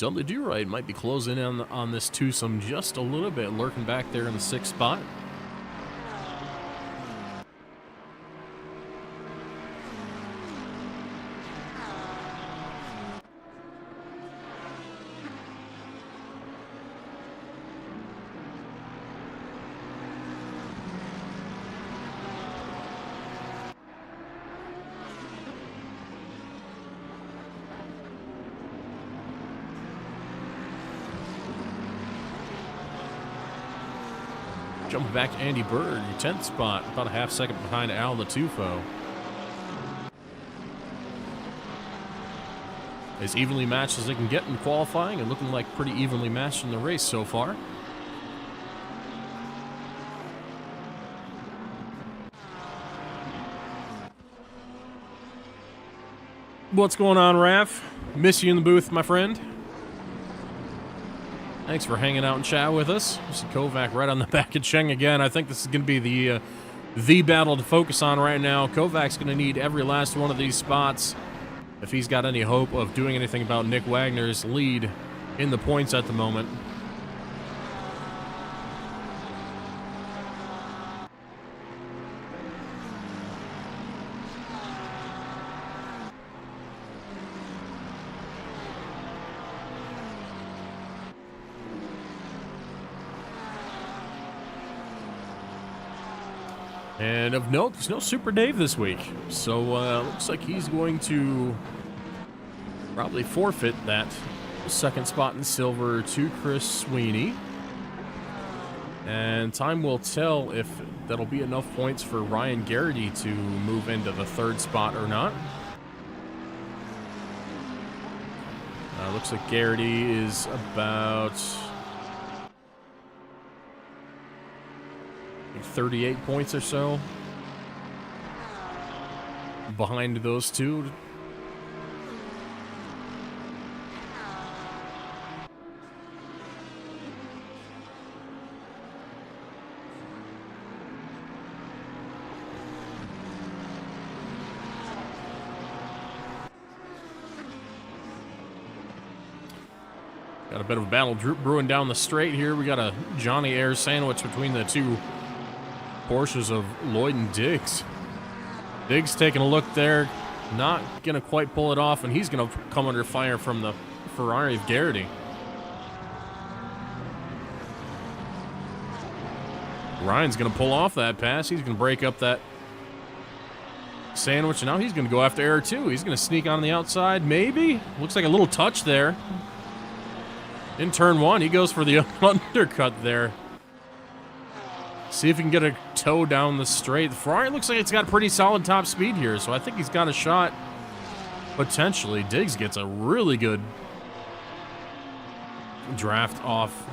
Dudley Do-Right might be closing in on this twosome just a little bit, lurking back there in the 6th spot. Jumping back to Andy Berg, 10th spot, about a half second behind Al Latufo. As evenly matched as they can get in qualifying, and looking like pretty evenly matched in the race so far. What's going on, Raph? Miss you in the booth, my friend. Thanks for hanging out and chat with us. See Kovac right on the back of Cheng again. I think this is going to be the battle to focus on right now. Kovac's going to need every last one of these spots if he's got any hope of doing anything about Nick Wagner's lead in the points at the moment. And of note, there's no Super Dave this week. So, looks like he's going to probably forfeit that 2nd spot in silver to Chris Sweeney. And time will tell if that'll be enough points for Ryan Garrity to move into the 3rd spot or not. Looks like Garrity is about 38 points or so behind those two. Got a bit of a battle brewing down the straight here. We got a Johnny Air sandwich between the two Porsches of Lloyd and Diggs. Diggs taking a look there, not going to quite pull it off, and he's going to come under fire from the Ferrari of Garrity. Ryan's going to pull off that pass. He's going to break up that sandwich, and now he's going to go after Air 2. He's going to sneak on the outside, maybe? Looks like a little touch there. In turn 1, he goes for the undercut there. See if he can get a toe down the straight. The Ferrari looks like it's got pretty solid top speed here, so I think he's got a shot, potentially. Diggs gets a really good draft off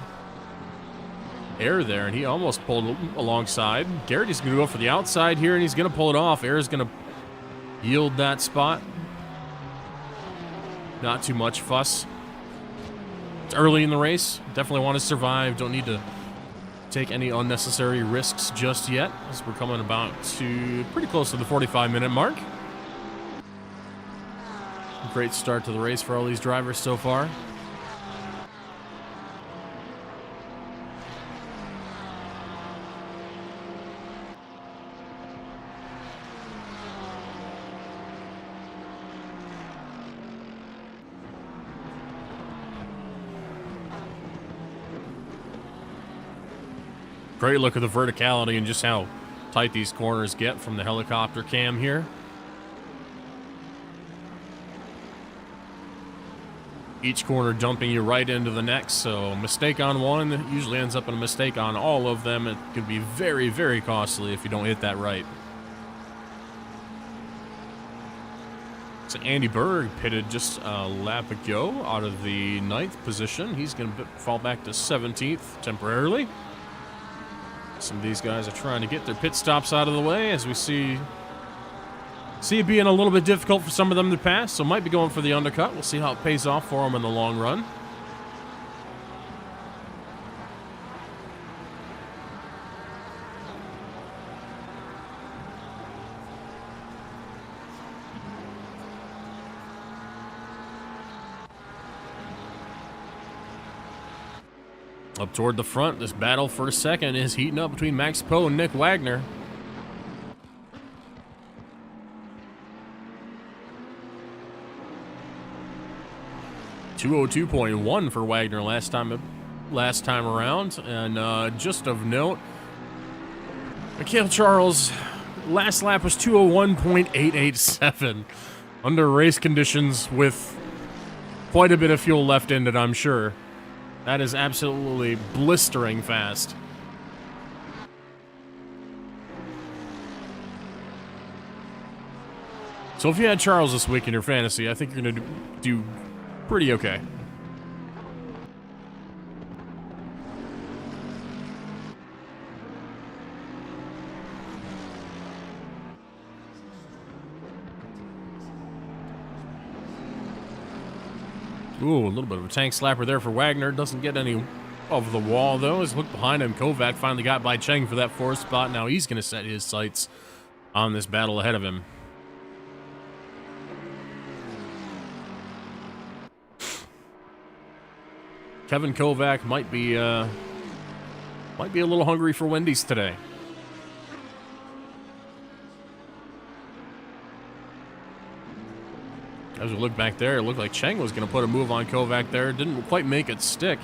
Air there, and he almost pulled alongside. Garrity's going to go for the outside here, and he's going to pull it off. Air's going to yield that spot. Not too much fuss. It's early in the race. Definitely want to survive. Don't need to take any unnecessary risks just yet, as we're coming about to pretty close to the 45-minute mark. Great start to the race for all these drivers so far. Great look at the verticality and just how tight these corners get from the helicopter cam here. Each corner dumping you right into the next, so a mistake on one usually ends up in a mistake on all of them. It can be very, very costly if you don't hit that right. So Andy Berg pitted just a lap ago out of the 9th position. He's going to fall back to 17th temporarily. Some of these guys are trying to get their pit stops out of the way, as we see it being a little bit difficult for some of them to pass, so might be going for the undercut. We'll see how it pays off for them in the long run. Up toward the front, this battle for second is heating up between Max Poe and Nick Wagner. .202.1 for Wagner last time around, and just of note, Mikhail Charles last lap was 201.887 under race conditions with quite a bit of fuel left in it, I'm sure. That is absolutely blistering fast. So if you had Charles this week in your fantasy, I think you're going to do pretty okay. Ooh, a little bit of a tank slapper there for Wagner. Doesn't get any of the wall, though. As look behind him, Kovac finally got by Cheng for that fourth spot. Now he's going to set his sights on this battle ahead of him. Kevin Kovac might be a little hungry for Wendy's today. As we look back there, it looked like Cheng was going to put a move on Kovac there. Didn't quite make it stick.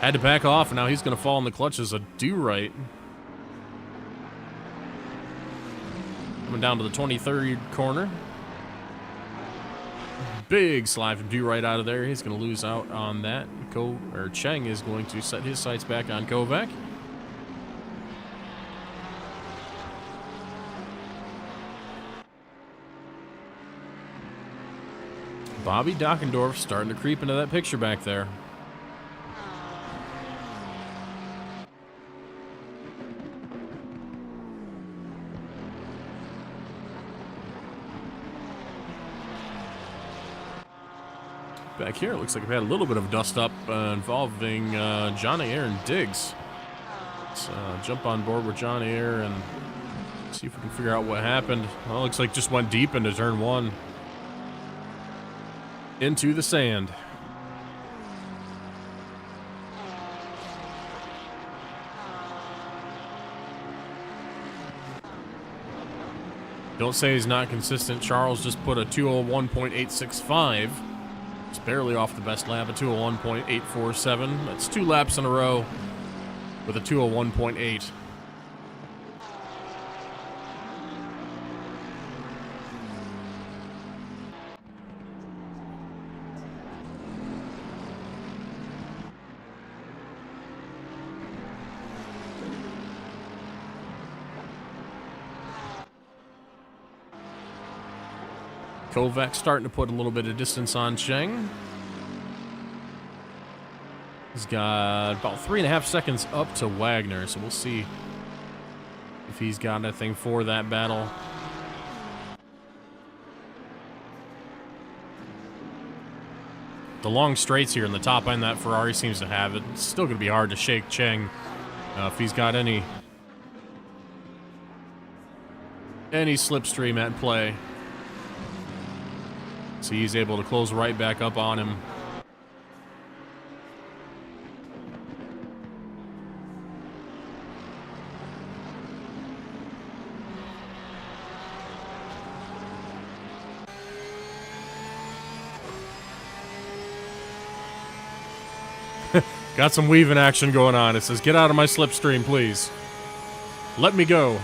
Had to back off, and now he's going to fall in the clutches of Do-Right. Coming down to the 23rd corner. Big slide from Do-Right out of there. He's going to lose out on that. Cheng is going to set his sights back on Kovac. Bobby Dockendorf starting to creep into that picture back there. Back here, it looks like we've had a little bit of dust up involving Johnny Air and Diggs. Let's jump on board with Johnny Air and see if we can figure out what happened. Well, it looks like just went deep into turn one. Into the sand. Don't say he's not consistent. Charles just put a 201.865. It's barely off the best lap, a 201.847. That's 2 laps in a row with a 201.8. Kovac starting to put a little bit of distance on Cheng. He's got about 3.5 seconds up to Wagner, so we'll see if he's got anything for that battle. The long straights here in the top end that Ferrari seems to have, it's still going to be hard to shake Cheng if he's got any slipstream at play. So he's able to close right back up on him. Got some weaving action going on. It says, "Get out of my slipstream, please. Let me go."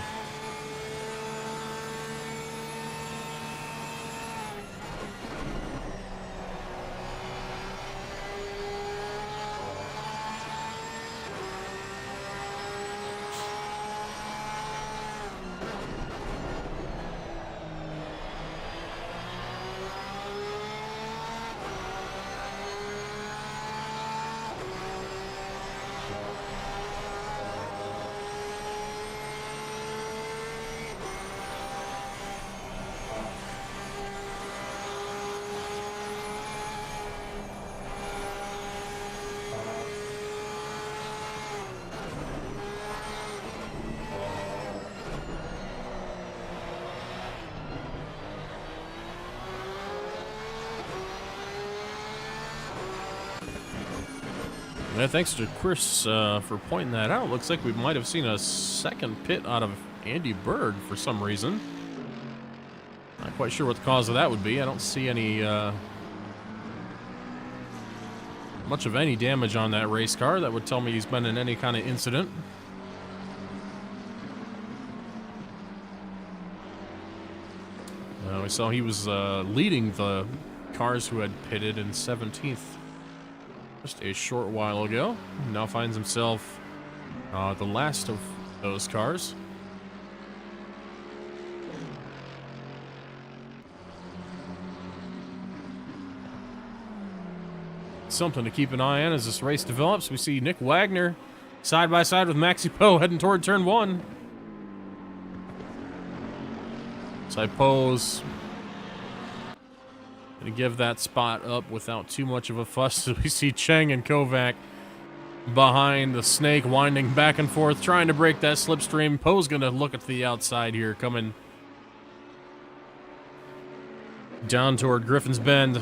Yeah, thanks to Chris for pointing that out. Looks like we might have seen a second pit out of Andy Bird for some reason. Not quite sure what the cause of that would be. I don't see any much of any damage on that race car. That would tell me he's been in any kind of incident. We saw he was leading the cars who had pitted in 17th just a short while ago. Now finds himself the last of those cars. Something to keep an eye on as this race develops. We see Nick Wagner side by side with Maxi Poe heading toward turn 1. Side Poe's gonna give that spot up without too much of a fuss. As we see Cheng and Kovac behind the snake, winding back and forth, trying to break that slipstream. Poe's gonna look at the outside here, coming down toward Griffin's Bend.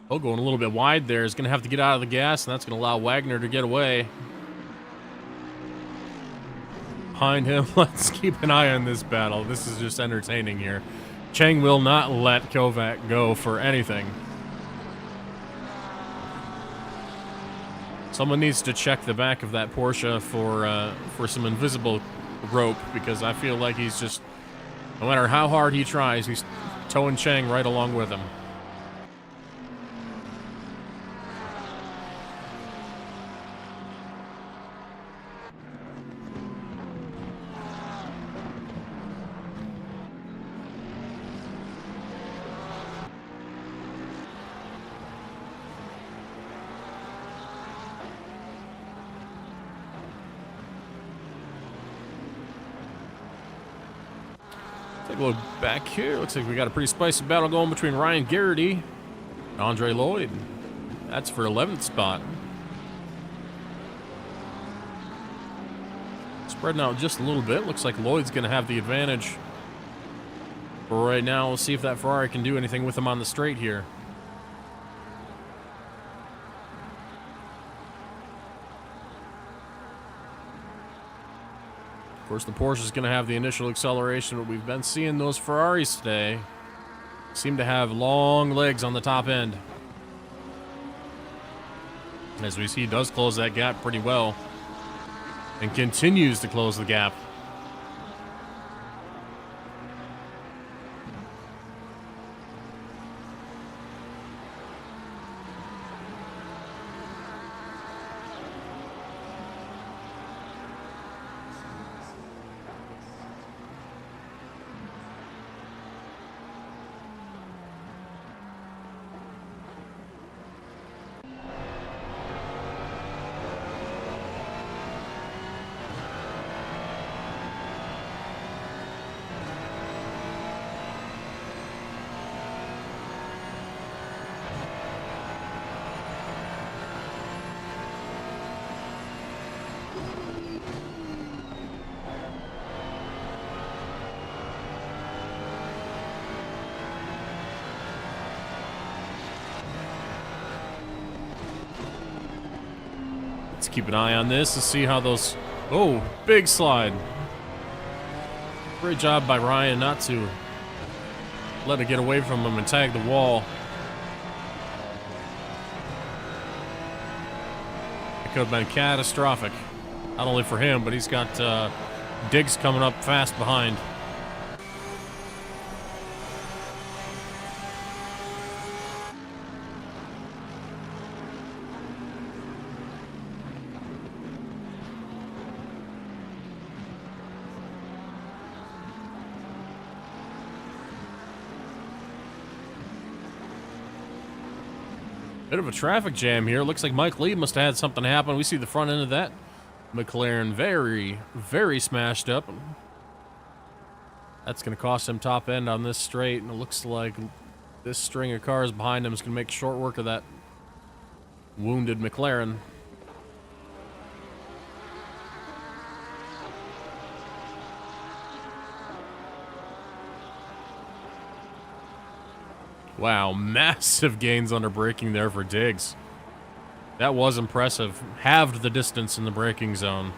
Poe going a little bit wide there, is gonna have to get out of the gas, and that's gonna allow Wagner to get away. Behind him, let's keep an eye on this battle. This is just entertaining here. Cheng will not let Kovac go for anything. Someone needs to check the back of that Porsche for some invisible rope, because I feel like he's just, no matter how hard he tries, he's towing Cheng right along with him. Take a look back here. Looks like we got a pretty spicy battle going between Ryan Garrity and Andre Lloyd. That's for 11th spot. Spreading out just a little bit. Looks like Lloyd's going to have the advantage. For right now, we'll see if that Ferrari can do anything with him on the straight here. Of course, the Porsche is going to have the initial acceleration, but we've been seeing those Ferraris today seem to have long legs on the top end. As we see, he does close that gap pretty well and continues to close the gap. Let's keep an eye on this to see how those... Oh, big slide. Great job by Ryan not to let it get away from him and tag the wall. It could have been catastrophic. Not only for him, but he's got Diggs coming up fast behind. Bit of a traffic jam here. Looks like Mike Lee must have had something happen. We see the front end of that McLaren very, very smashed up. That's going to cost him top end on this straight, and it looks like this string of cars behind him is going to make short work of that wounded McLaren. Wow, massive gains under braking there for Diggs. That was impressive. Halved the distance in the braking zone.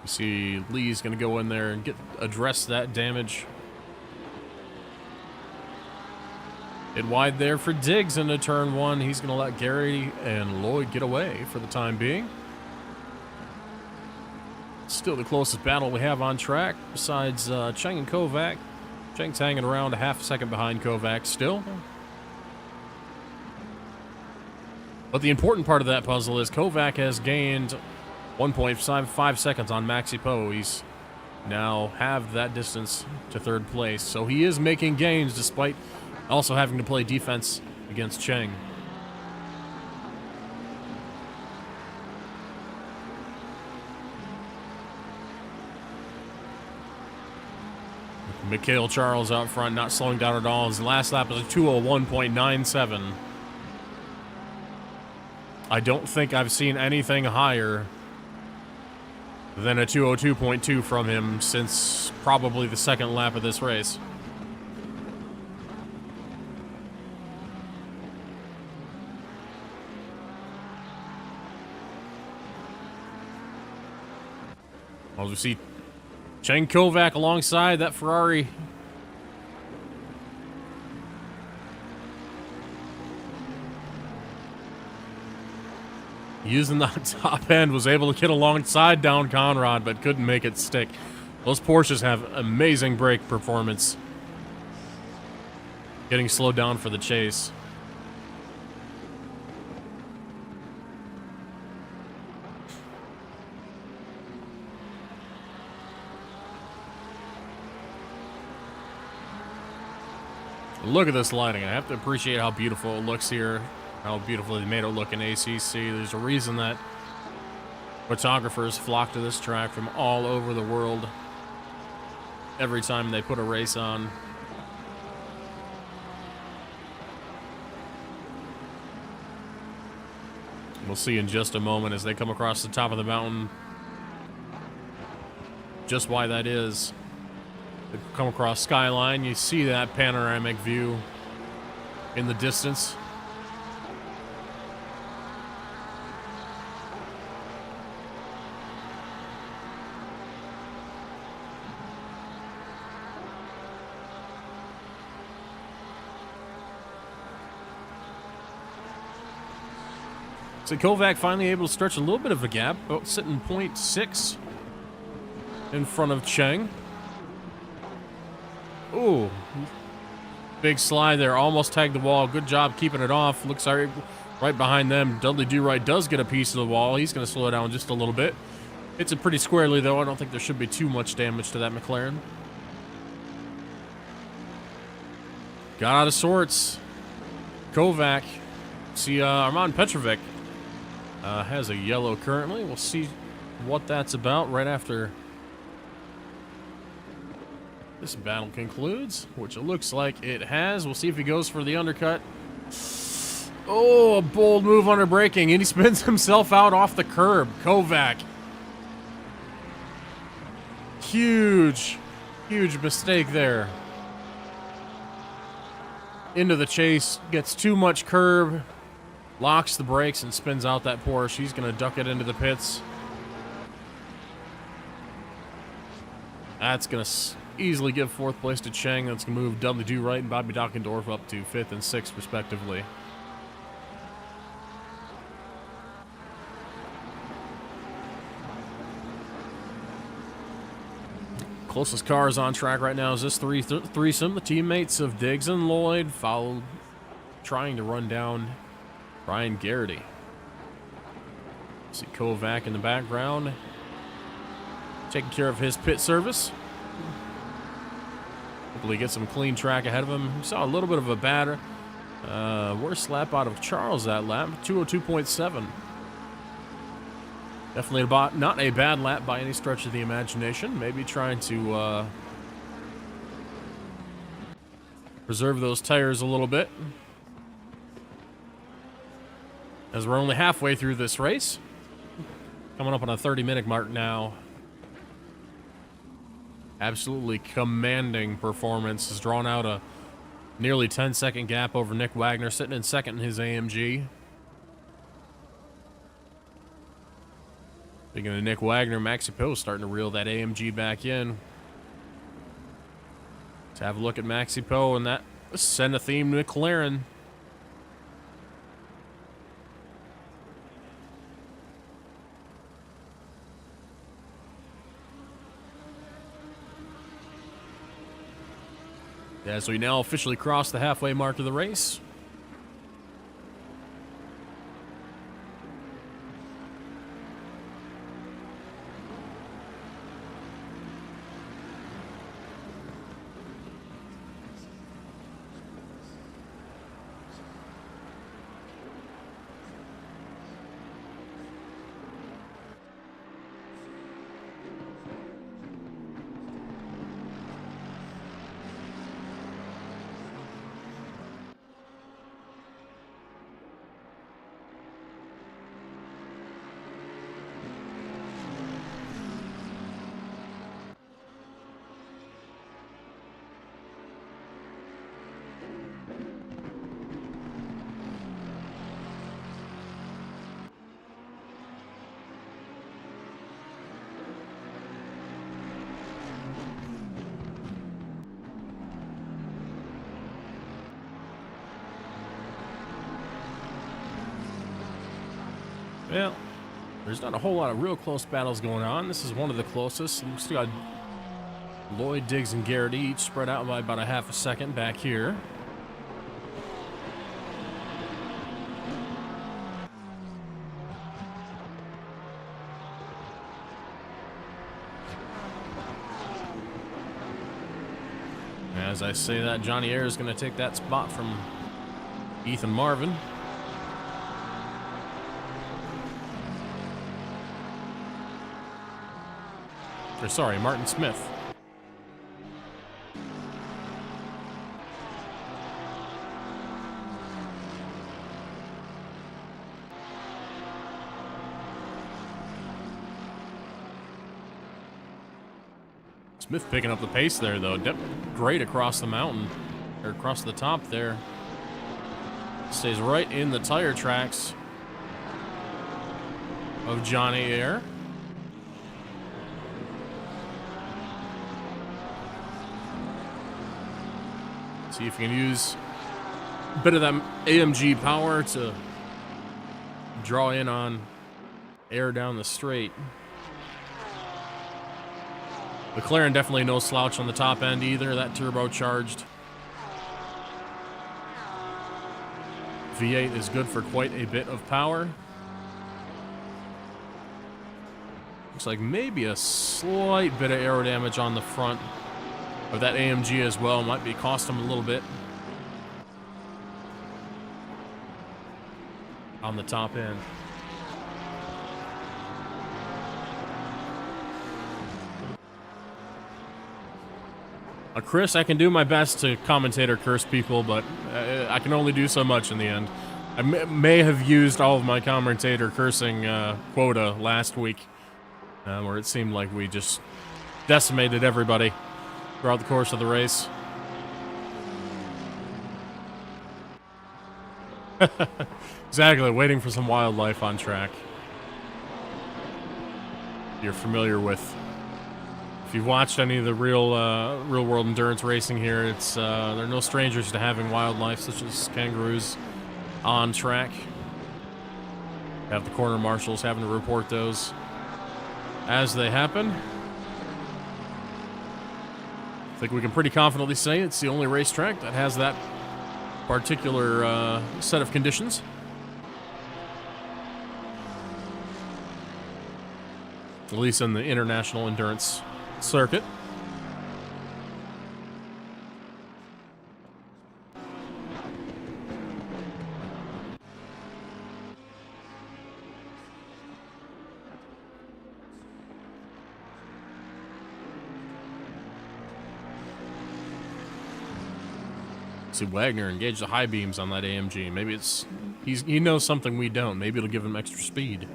You see Lee's going to go in there and address that damage. It wide there for Diggs into turn one. He's going to let Gary and Lloyd get away for the time being. Still the closest battle we have on track, besides Cheng and Kovac. Cheng's hanging around a half second behind Kovac still. But the important part of that puzzle is Kovac has gained 1.55 seconds on Maxi Poe. He's now halved that distance to third place. So he is making gains despite also having to play defense against Cheng. Mikhail Charles out front, not slowing down at all. His last lap was a 2:01.97. I don't think I've seen anything higher than a 2:02.2 from him since probably the second lap of this race. Well, we see Cheng Kovac alongside that Ferrari. Using the top end, was able to get alongside down Conrad, but couldn't make it stick. Those Porsches have amazing brake performance. Getting slowed down for the chase. Look at this lighting. I have to appreciate how beautiful it looks here. How beautifully they made it look in ACC. There's a reason that photographers flock to this track from all over the world every time they put a race on. We'll see in just a moment as they come across the top of the mountain just why that is. They come across skyline, you see that panoramic view in the distance. So Kovac finally able to stretch a little bit of a gap, about sitting 0.6 in front of Cheng. Ooh, big slide there, almost tagged the wall. Good job keeping it off. Looks like right behind them, Dudley Do-Right does get a piece of the wall. He's going to slow it down just a little bit. Hits it pretty squarely, though. I don't think there should be too much damage to that McLaren. Got out of sorts. Kovac. See, Armand Petrovic has a yellow currently. We'll see what that's about right after this battle concludes, which it looks like it has. We'll see if he goes for the undercut. Oh, a bold move under braking, and he spins himself out off the curb. Kovac. Huge mistake there. Into the chase, gets too much curb, locks the brakes, and spins out that Porsche. He's going to duck it into the pits. That's going to easily give fourth place to Cheng. That's going to move Dudley Do-Right and Bobby Dockendorf up to 5th and 6th, respectively. Closest cars on track right now is this threesome. The teammates of Diggs and Lloyd, followed trying to run down Ryan Garrity. See Kovac in the background, taking care of his pit service. Hopefully get some clean track ahead of him. We saw a little bit of a bad, worst lap out of Charles that lap, 2:02.7. Definitely not a bad lap by any stretch of the imagination. Maybe trying to preserve those tires a little bit. as we're only halfway through this race. Coming up on a 30-minute mark now. Absolutely commanding performance. Has drawn out a nearly 10-second gap over Nick Wagner, sitting in second in his AMG. Speaking of Nick Wagner, Maxi Poe starting to reel that AMG back in. Let's have a look at Maxi Poe and that Senna themed McLaren. As we now officially cross the halfway mark of the race. Well, there's not a whole lot of real close battles going on. This is one of the closest. We've still got Lloyd, Diggs, and Garrity each spread out by about a half a second back here. As I say that, Johnny Ayer is going to take that spot from Ethan Marvin. Or sorry, Martin Smith. Smith picking up the pace there, though. Great across the mountain, or across the top there. Stays right in the tire tracks of Johnny Ayer. See if you can use a bit of that AMG power to draw in on Ayer down the straight. McLaren definitely no slouch on the top end either, that turbocharged V8 is good for quite a bit of power. Looks like maybe a slight bit of aero damage on the front of that AMG as well. Might be cost him a little bit on the top end. Chris, I can do my best to commentate or curse people, but I can only do so much in the end. I may have used all of my commentator cursing quota last week, where it seemed like we just decimated everybody throughout the course of the race. Exactly, waiting for some wildlife on track. You're familiar with. If you've watched any of the real world endurance racing here, it's they're no strangers to having wildlife such as kangaroos on track. Have the corner marshals having to report those as they happen. I think we can pretty confidently say it's the only racetrack that has that particular set of conditions. At least in the international endurance circuit. See, Wagner engaged the high beams on that AMG. Maybe it's he knows something we don't. Maybe it'll give him extra speed.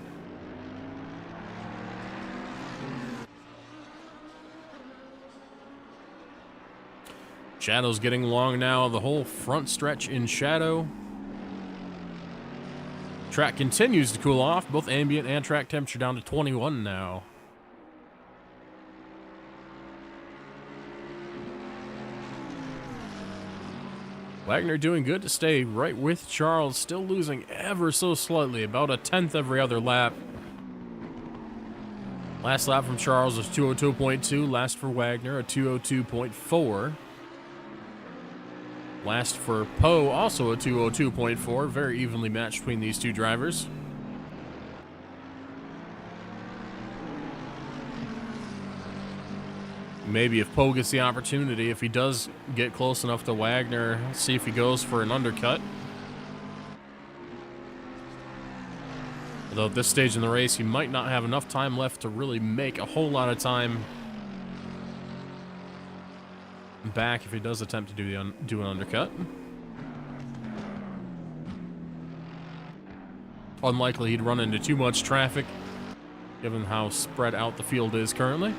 Shadow's getting long now. The whole front stretch in shadow. Track continues to cool off. Both ambient and track temperature down to 21 now. Wagner doing good to stay right with Charles, still losing ever so slightly, about a tenth every other lap. Last lap from Charles was 202.2, last for Wagner, a 202.4. Last for Poe, also a 202.4, very evenly matched between these two drivers. Maybe if Poe gets the opportunity, if he does get close enough to Wagner, see if he goes for an undercut. Although at this stage in the race, he might not have enough time left to really make a whole lot of time back if he does attempt to do an undercut. Unlikely he'd run into too much traffic, given how spread out the field is currently.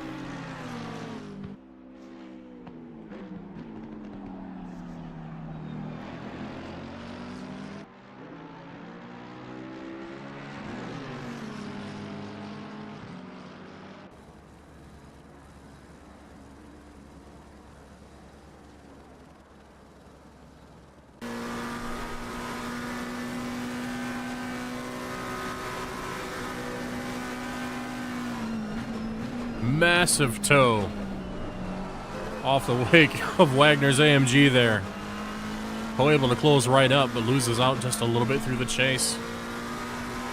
Massive toe off the wake of Wagner's AMG there. Poe able to close right up, but loses out just a little bit through the chase.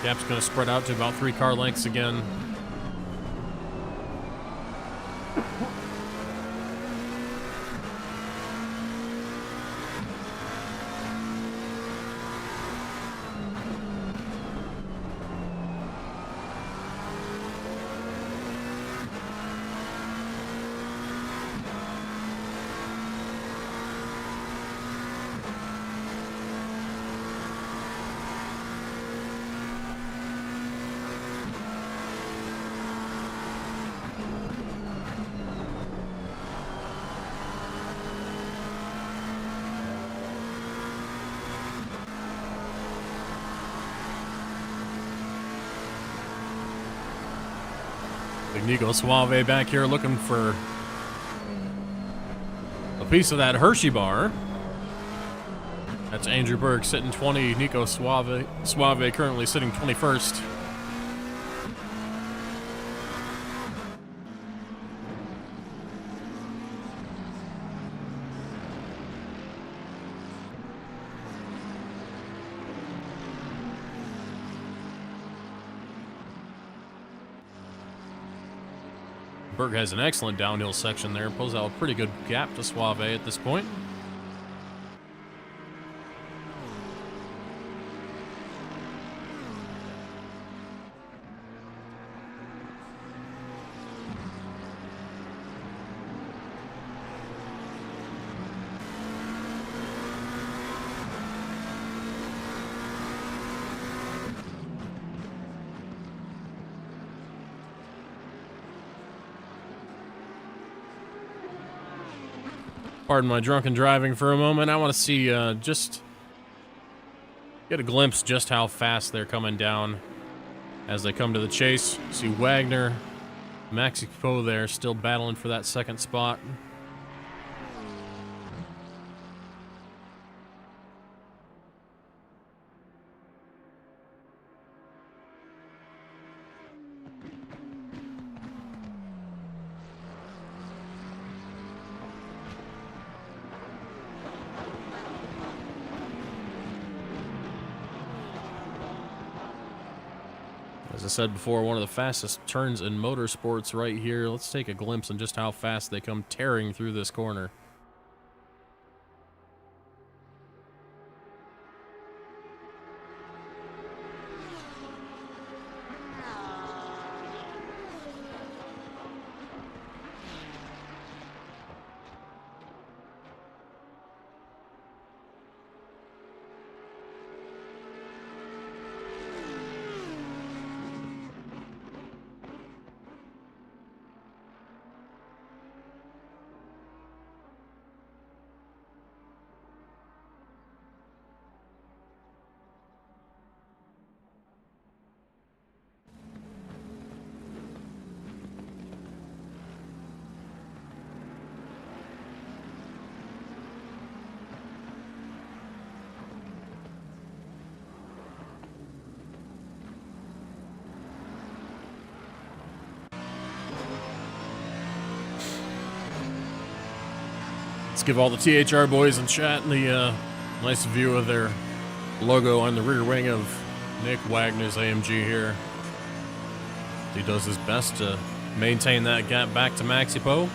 Gap's going to spread out to about 3 car lengths again. Nico Suave back here looking for a piece of that Hershey bar. That's Andrew Berg sitting 20, Nico Suave currently sitting 21st. Berg has an excellent downhill section there. Pulls out a pretty good gap to Suave at this point. Pardon my drunken driving for a moment. I want to see, just get a glimpse just how fast they're coming down as they come to the chase. See Wagner, Maxi Poe there still battling for that second spot. As I said before, one of the fastest turns in motorsports right here. Let's take a glimpse on just how fast they come tearing through this corner. Let's give all the THR boys in chat the nice view of their logo on the rear wing of Nick Wagner's AMG here. He does his best to maintain that gap back to Maxi Poe.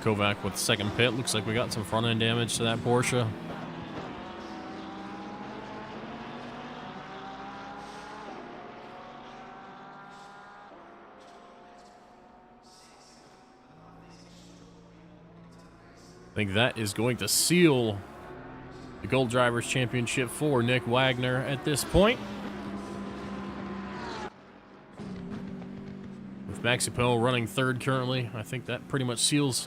Kovac with the second pit. Looks like we got some front end damage to that Porsche. I think that is going to seal the Gold Drivers Championship for Nick Wagner at this point. With Maxi Poe running third currently, I think that pretty much seals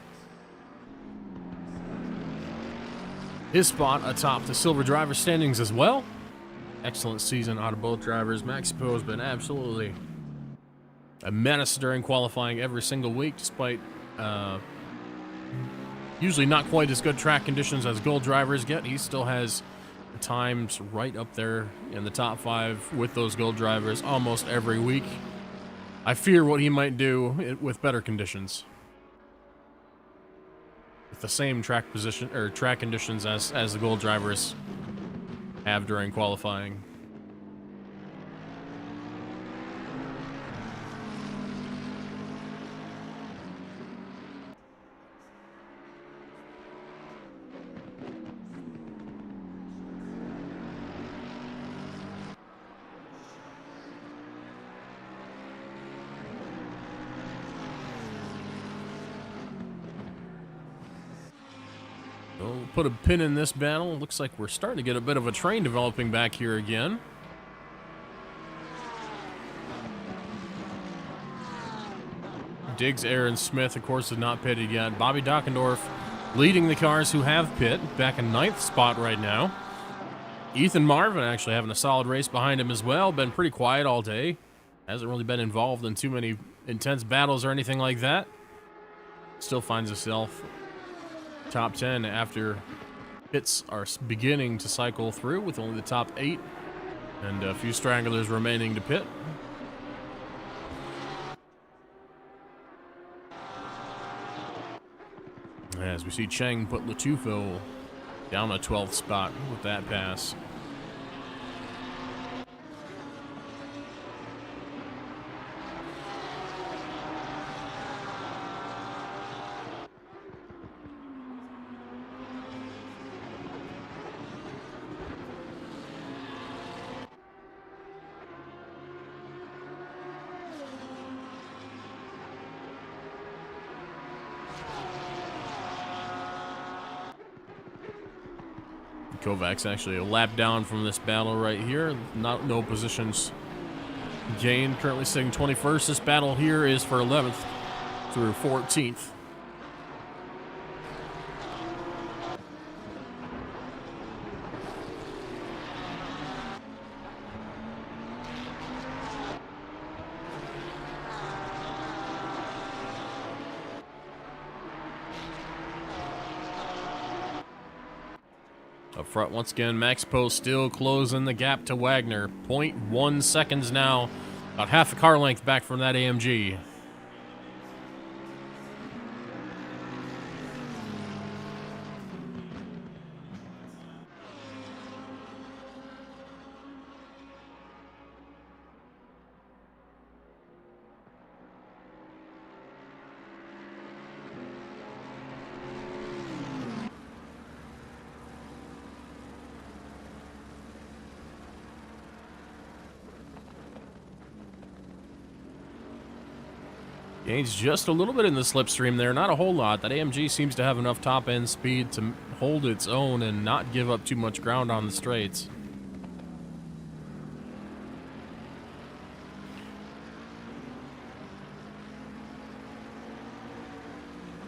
his spot atop the Silver Driver standings as well. Excellent season out of both drivers. Maxi Poe has been absolutely a menace during qualifying every single week, despite usually not quite as good track conditions as Gold Drivers get. He still has times right up there in the top 5 with those Gold Drivers almost every week. I fear what he might do with better conditions. With the same track position or track conditions as the Gold Drivers have during qualifying. We'll put a pin in this battle. Looks like we're starting to get a bit of a train developing back here again. Diggs, Aaron Smith, of course, is not pitted yet. Bobby Dockendorf leading the cars who have pit, back in 9th spot right now. Ethan Marvin actually having a solid race behind him as well. Been pretty quiet all day. Hasn't really been involved in too many intense battles or anything like that. Still finds himself top 10 after pits are beginning to cycle through, with only the top 8 and a few stragglers remaining to pit. As we see Cheng put Latufo down a 12th spot with that pass. Kovac's actually a lap down from this battle right here. No positions gained. Currently sitting 21st. This battle here is for 11th through 14th. Up front once again, Maxi Poe still closing the gap to Wagner. 0.1 seconds now. About half a car length back from that AMG. Gains just a little bit in the slipstream there, not a whole lot. That AMG seems to have enough top-end speed to hold its own and not give up too much ground on the straights.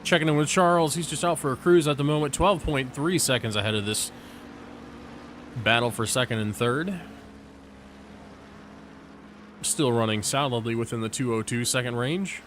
Checking in with Charles. He's just out for a cruise at the moment. 12.3 seconds ahead of this battle for second and third. Still running solidly within the 202 second range.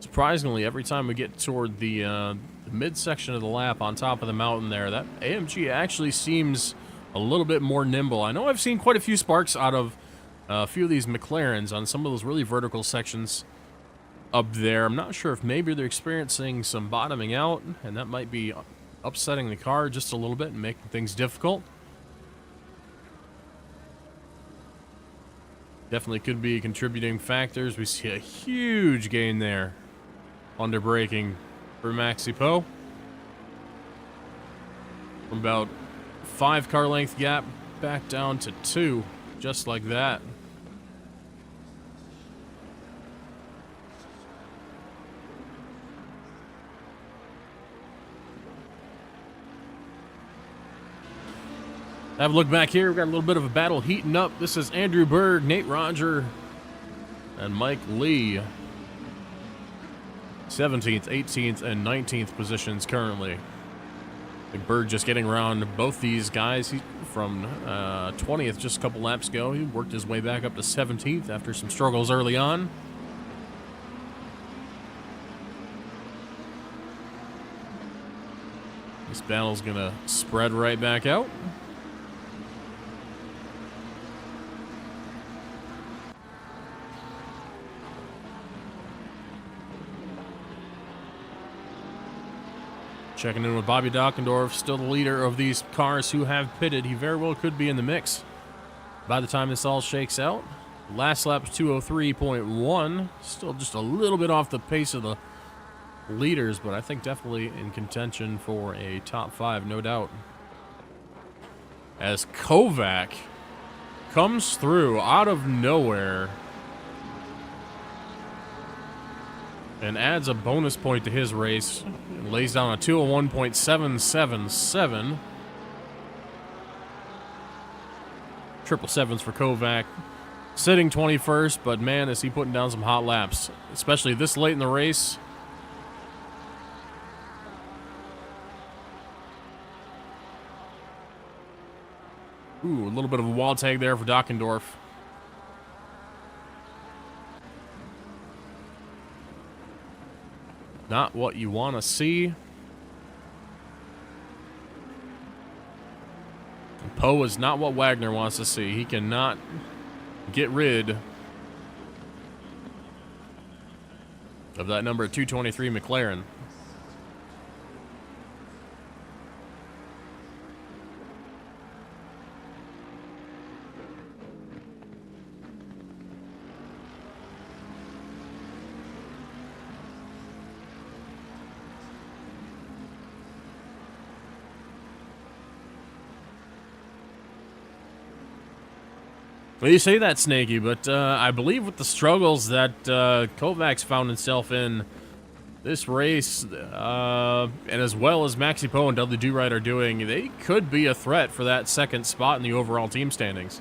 Surprisingly, every time we get toward the midsection of the lap on top of the mountain there, that AMG actually seems a little bit more nimble. I know I've seen quite a few sparks out of a few of these McLarens on some of those really vertical sections up there. I'm not sure if maybe they're experiencing some bottoming out, and that might be upsetting the car just a little bit and making things difficult. Definitely could be contributing factors. We see a huge gain there. Under braking for Maxi Poe. From about 5 car length gap back down to 2, just like that. Have a look back here. We've got a little bit of a battle heating up. This is Andrew Berg, Nate Roger, and Mike Lee. 17th, 18th, and 19th positions currently. Berg just getting around both these guys. He's from 20th just a couple laps ago. He worked his way back up to 17th after some struggles early on. This battle's gonna spread right back out. Checking in with Bobby Dockendorf, still the leader of these cars who have pitted. He very well could be in the mix by the time this all shakes out. Last lap's 203.1. Still just a little bit off the pace of the leaders, but I think definitely in contention for a top 5, no doubt. As Kovac comes through out of nowhere and adds a bonus point to his race. And lays down a 201.777. Triple sevens for Kovac. Sitting 21st, but man, is he putting down some hot laps. Especially this late in the race. Ooh, a little bit of a wall tag there for Dockendorf. Not what you want to see. Poe is not what Wagner wants to see. He cannot get rid of that number 223 McLaren. Well, you say that, Snaky, but I believe with the struggles that Kovac's found himself in this race, and as well as Maxi Poe and Dudley Do-Right are doing, they could be a threat for that second spot in the overall team standings.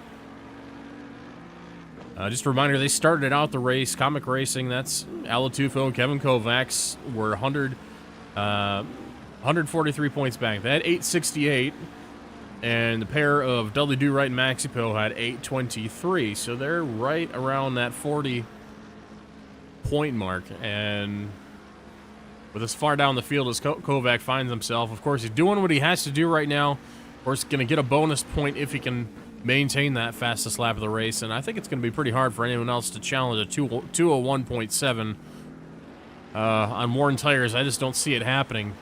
Just a reminder, they started out the race, Comic Racing, that's Alatufo and Kevin Kovacs, were 143 points back. They had 868. And the pair of Dudley Do-Right and Maxi Poe had 823. So they're right around that 40-point mark. And with as far down the field as Kovac finds himself, of course, he's doing what he has to do right now. Of course, going to get a bonus point if he can maintain that fastest lap of the race. And I think it's going to be pretty hard for anyone else to challenge a 201.7 on worn tires. I just don't see it happening.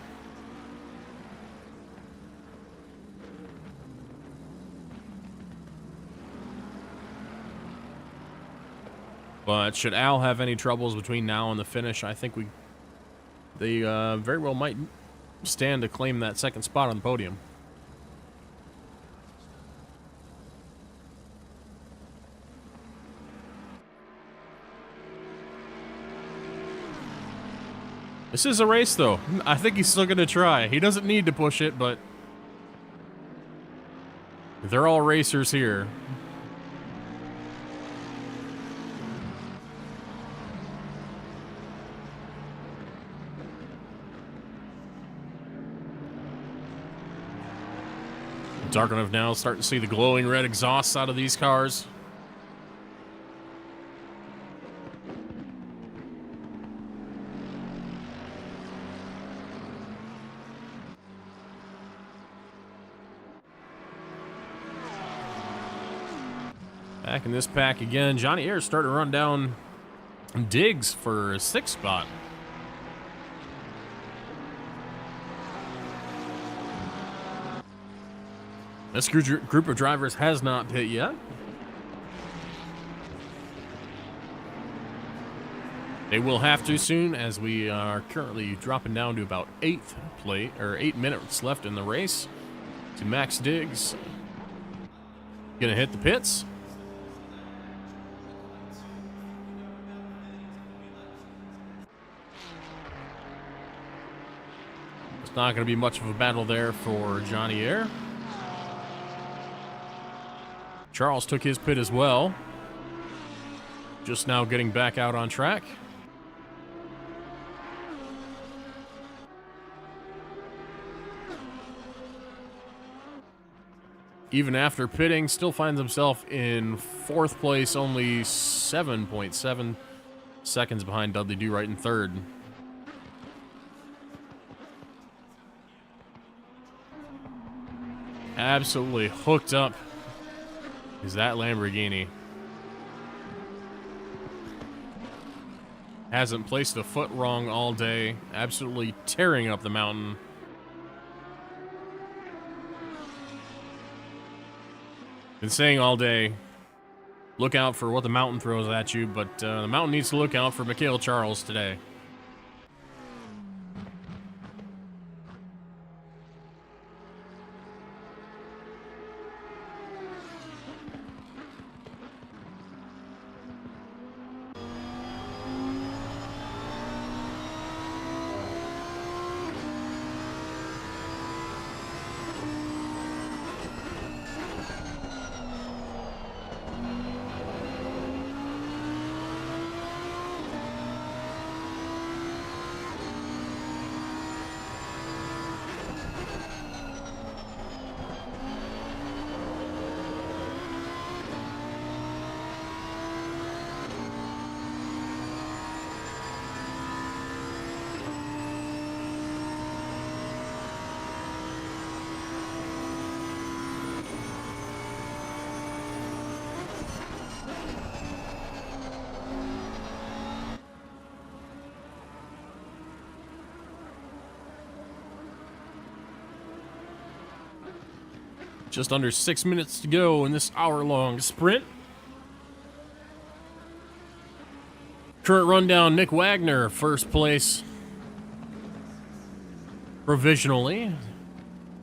But should Al have any troubles between now and the finish, I think they very well might stand to claim that second spot on the podium. This is a race, though. I think he's still going to try. He doesn't need to push it, but they're all racers here. Dark enough now, starting to see the glowing red exhausts out of these cars. Back in this pack again, Johnny Ayers starting to run down Diggs for a 6th spot. This group of drivers has not pit yet. They will have to soon, as we are currently dropping down to about 8 minutes left in the race. To Max Diggs, gonna hit the pits. It's not gonna be much of a battle there for Johnny Ayres. Charles took his pit as well. Just now getting back out on track. Even after pitting, still finds himself in 4th place, only 7.7 seconds behind Dudley Do-Right in 3rd. Absolutely hooked up is that Lamborghini. Hasn't placed a foot wrong all day. Absolutely tearing up the mountain. Been saying all day, look out for what the mountain throws at you, but the mountain needs to look out for Mikhail Charles today. Just under 6 minutes to go in this hour-long sprint. Current rundown, Nick Wagner, 1st place. Provisionally.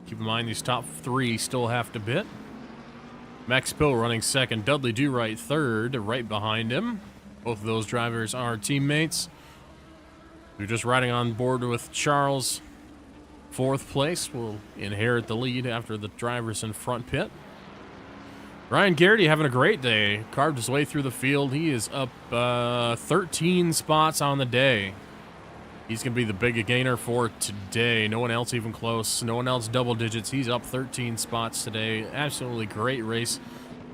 Keep in mind these top 3 still have to pit. Max Pill running 2nd, Dudley Do-Right 3rd, right behind him. Both of those drivers are teammates. We're just riding on board with Charles. 4th place will inherit the lead after the drivers in front pit. Ryan Garrity having a great day. Carved his way through the field. He is up 13 spots on the day. He's going to be the big gainer for today. No one else even close. No one else double digits. He's up 13 spots today. Absolutely great race.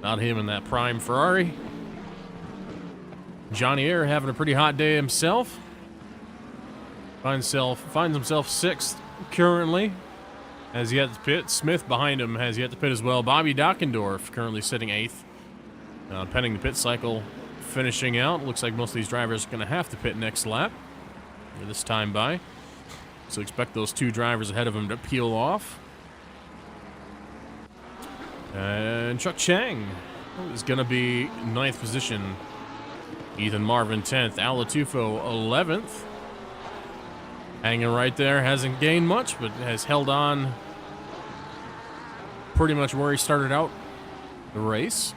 Not him in that prime Ferrari. Johnny Ayres having a pretty hot day himself. Finds himself 6th. Currently has yet to pit. Smith behind him has yet to pit as well. Bobby Dockendorf currently sitting 8th. Pending the pit cycle finishing out. Looks like most of these drivers are going to have to pit next lap this time by. So expect those 2 drivers ahead of him to peel off. And Chuck Chang is going to be 9th position Ethan Marvin 10th. Alatufo 11th. Hanging right there. Hasn't gained much, but has held on pretty much where he started out the race.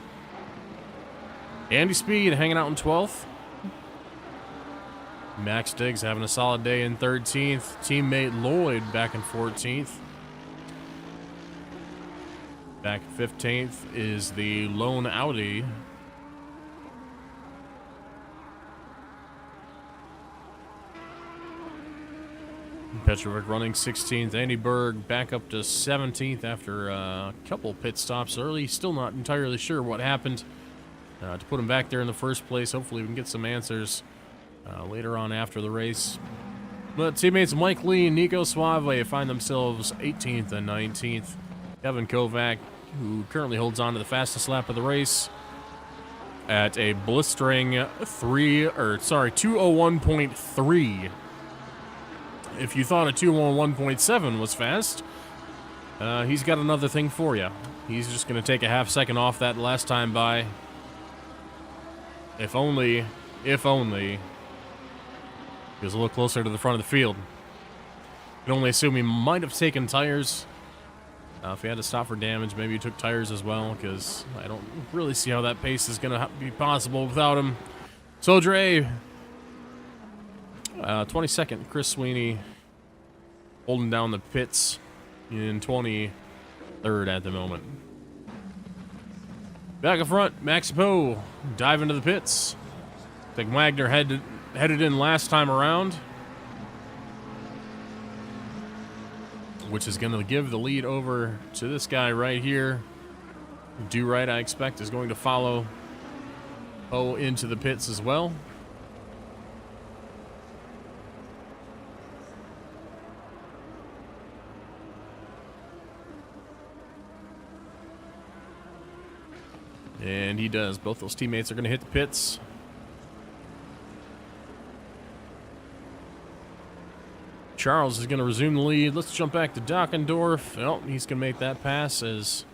Andy Speed hanging out in 12th. Max Diggs having a solid day in 13th. Teammate Lloyd back in 14th. Back 15th is the lone Audi. Petrovic running 16th. Andy Berg back up to 17th after a couple pit stops early. Still not entirely sure what happened to put him back there in the first place. Hopefully we can get some answers later on after the race. But teammates Mike Lee and Nico Suave find themselves 18th and 19th. Kevin Kovac, who currently holds on to the fastest lap of the race at a blistering 201.3. If you thought a 201.7 was fast, he's got another thing for you. He's just going to take a half second off that last time by. If only he was a little closer to the front of the field. You can only assume he might have taken tires. If he had to stop for damage, maybe he took tires as well, because I don't really see how that pace is going to be possible without him. So Dre, 22nd, Chris Sweeney holding down the pits in 23rd at the moment. Back up front, Max Poe dive into the pits. I think Wagner headed in last time around, which is going to give the lead over to this guy right here. Do Right, I expect, is going to follow Poe into the pits as well. And he does. Both those teammates are going to hit the pits. Charles is going to resume the lead. Let's jump back to Dockendorf. Well, he's going to make that pass as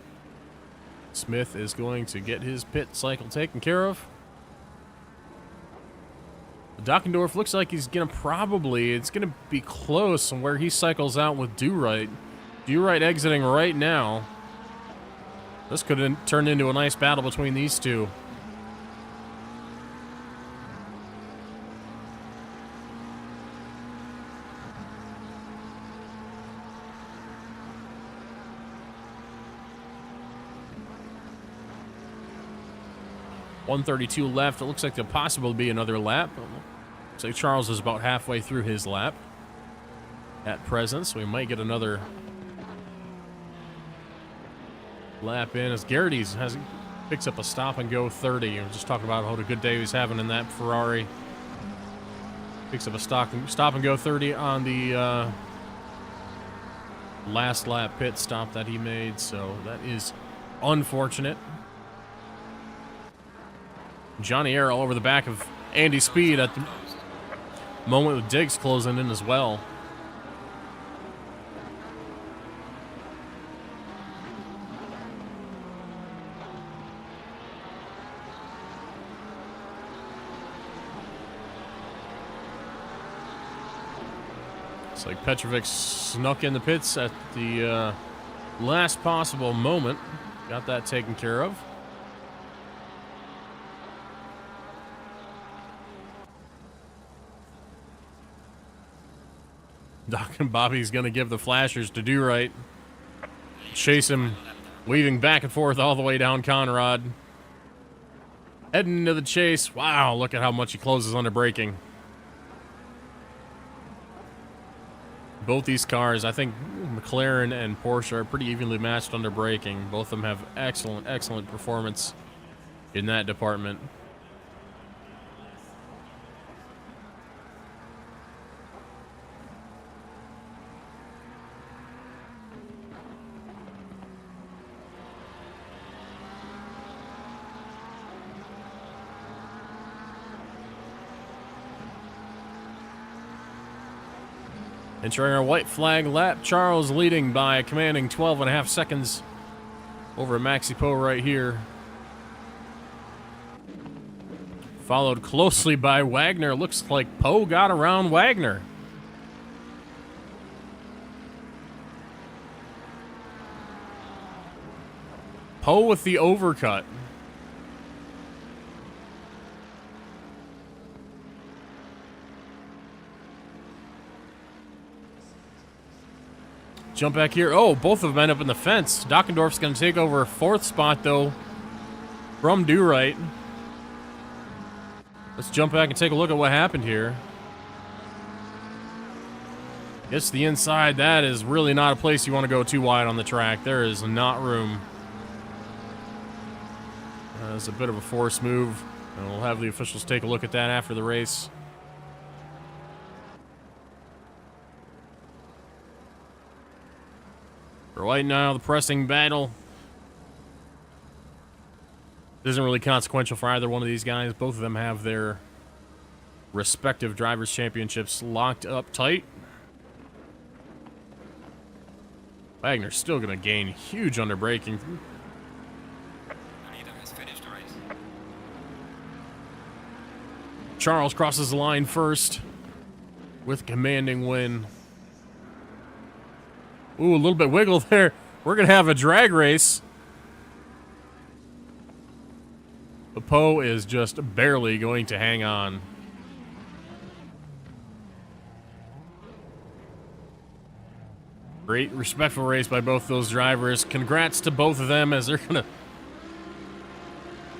Smith is going to get his pit cycle taken care of. Dockendorf looks like he's going to it's going to be close on where he cycles out with Do Right. Do Right exiting right now. This could have turned into a nice battle between these two. .132 left. It looks like there'll possibly be another lap. Looks like Charles is about halfway through his lap at present, so we might get another lap in as Garrity's picks up a stop and go 30. We were just talking about what a good day he's having in that Ferrari. Picks up a stop and go 30 on the last lap pit stop that he made, so that is unfortunate. Johnny Air all over the back of Andy Speed at the moment with Diggs closing in as well. It's like Petrovic snuck in the pits at the last possible moment. Got that taken care of. Doc and Bobby's going to give the flashers to Do Right. Chase him, weaving back and forth all the way down Conrad. Heading into the chase. Wow, look at how much he closes under braking. Both these cars, I think McLaren and Porsche are pretty evenly matched under braking. Both of them have excellent, excellent performance in that department. Entering our white flag lap, Charles leading by a commanding 12.5 seconds over Maxi Poe right here. followed closely by Wagner. Looks like Poe got around Wagner. Poe with the overcut. Jump back here. Oh, both of them end up in the fence. Dockendorf's going to take over 4th spot, though, from Do-Right. Let's jump back and take a look at what happened here. It's the inside. That is really not a place you want to go too wide on the track. There is not room. That's a bit of a forced move, and we'll have the officials take a look at that after the race. Right now, the pressing battle isn't really consequential for either one of these guys. Both of them have their respective drivers' championships locked up tight. Wagner's still going to gain huge underbraking. Charles crosses the line first with commanding win. Ooh, a little bit wiggle there. We're going to have a drag race. But Poe is just barely going to hang on. Great, respectful race by both those drivers. Congrats to both of them as they're going to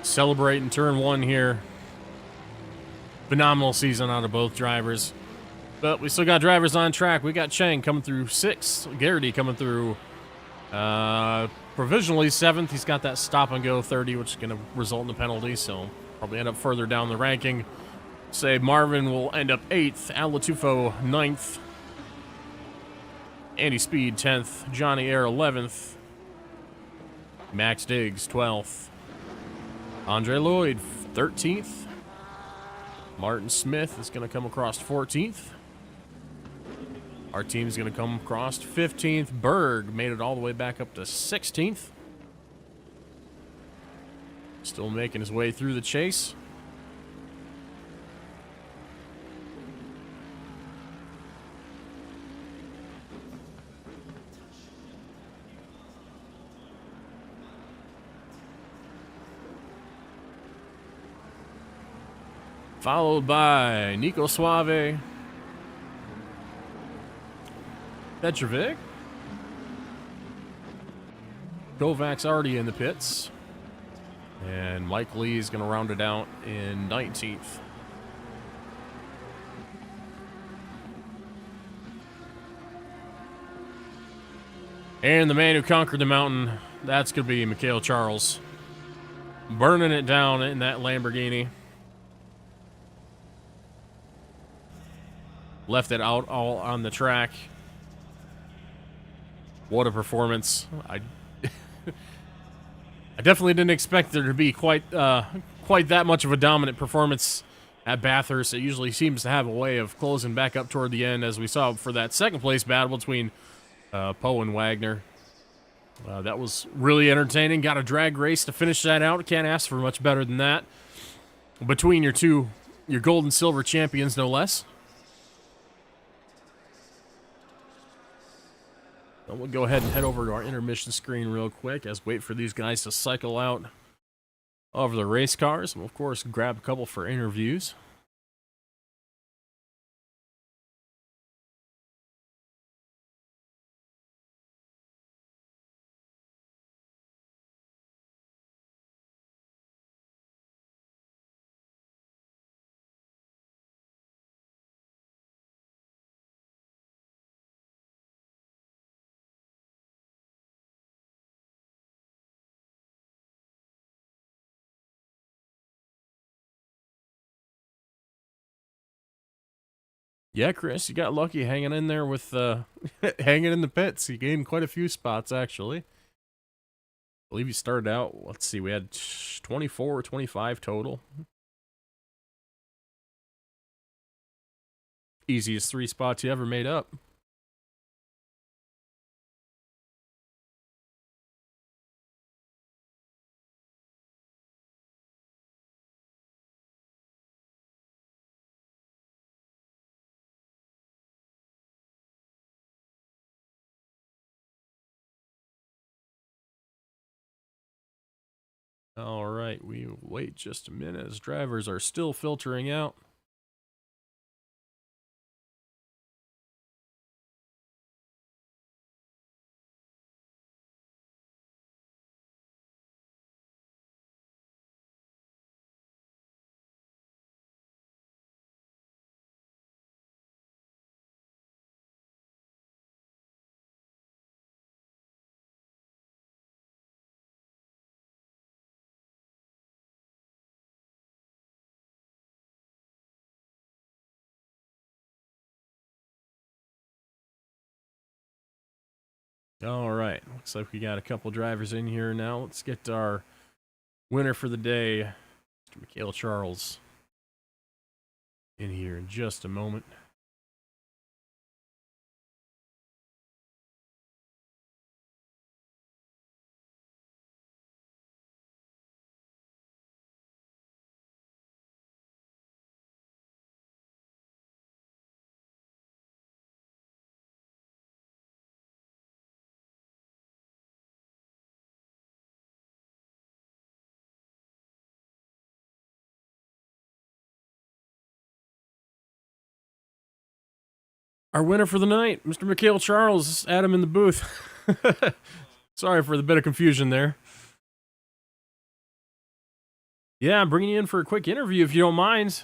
celebrate in turn 1 here. Phenomenal season out of both drivers. But we still got drivers on track. We got Chang coming through 6th. Garrity coming through provisionally 7th. He's got that stop and go 30, which is going to result in a penalty, so probably end up further down the ranking. Say Marvin will end up 8th. Al Latufo 9th. Andy Speed 10th. Johnny Air 11th. Max Diggs 12th. Andre Lloyd 13th. Martin Smith is going to come across 14th. Our team's going to come across 15th. Berg made it all the way back up to 16th. Still making his way through the chase. Followed by Nico Suave, Petrovic. Kovacs already in the pits. And Mike Lee is going to round it out in 19th. And the man who conquered the mountain, that's going to be Mikhail Charles. Burning it down in that Lamborghini. Left it out all on the track. What a performance. I definitely didn't expect there to be quite that much of a dominant performance at Bathurst. It usually seems to have a way of closing back up toward the end, as we saw for that second place battle between Poe and Wagner. That was really entertaining. Got a drag race to finish that out. Can't ask for much better than that. Between your gold and silver champions, no less. We'll go ahead and head over to our intermission screen real quick as we wait for these guys to cycle out over the race cars. And, of course, grab a couple for interviews. Yeah, Chris, you got lucky hanging in there with hanging in the pits. You gained quite a few spots, actually. I believe you started out, let's see, we had 24 or 25 total. Easiest 3 spots you ever made up. All right, we will wait just a minute as drivers are still filtering out. All right, looks like we got a couple drivers in here now. Let's get our winner for the day, Mr. Mikhail Charles, in here in just a moment. Our winner for the night, Mr. Mikhail Charles, Adam in the booth. Sorry for the bit of confusion there. Yeah, I'm bringing you in for a quick interview if you don't mind.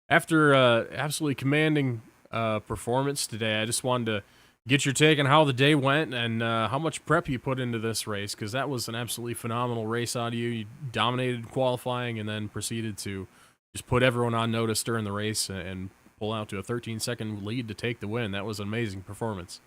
After absolutely commanding performance today, I just wanted to get your take on how the day went and how much prep you put into this race, because that was an absolutely phenomenal race out of you. You dominated qualifying and then proceeded to just put everyone on notice during the race and pull out to a 13-second lead to take the win. That was an amazing performance.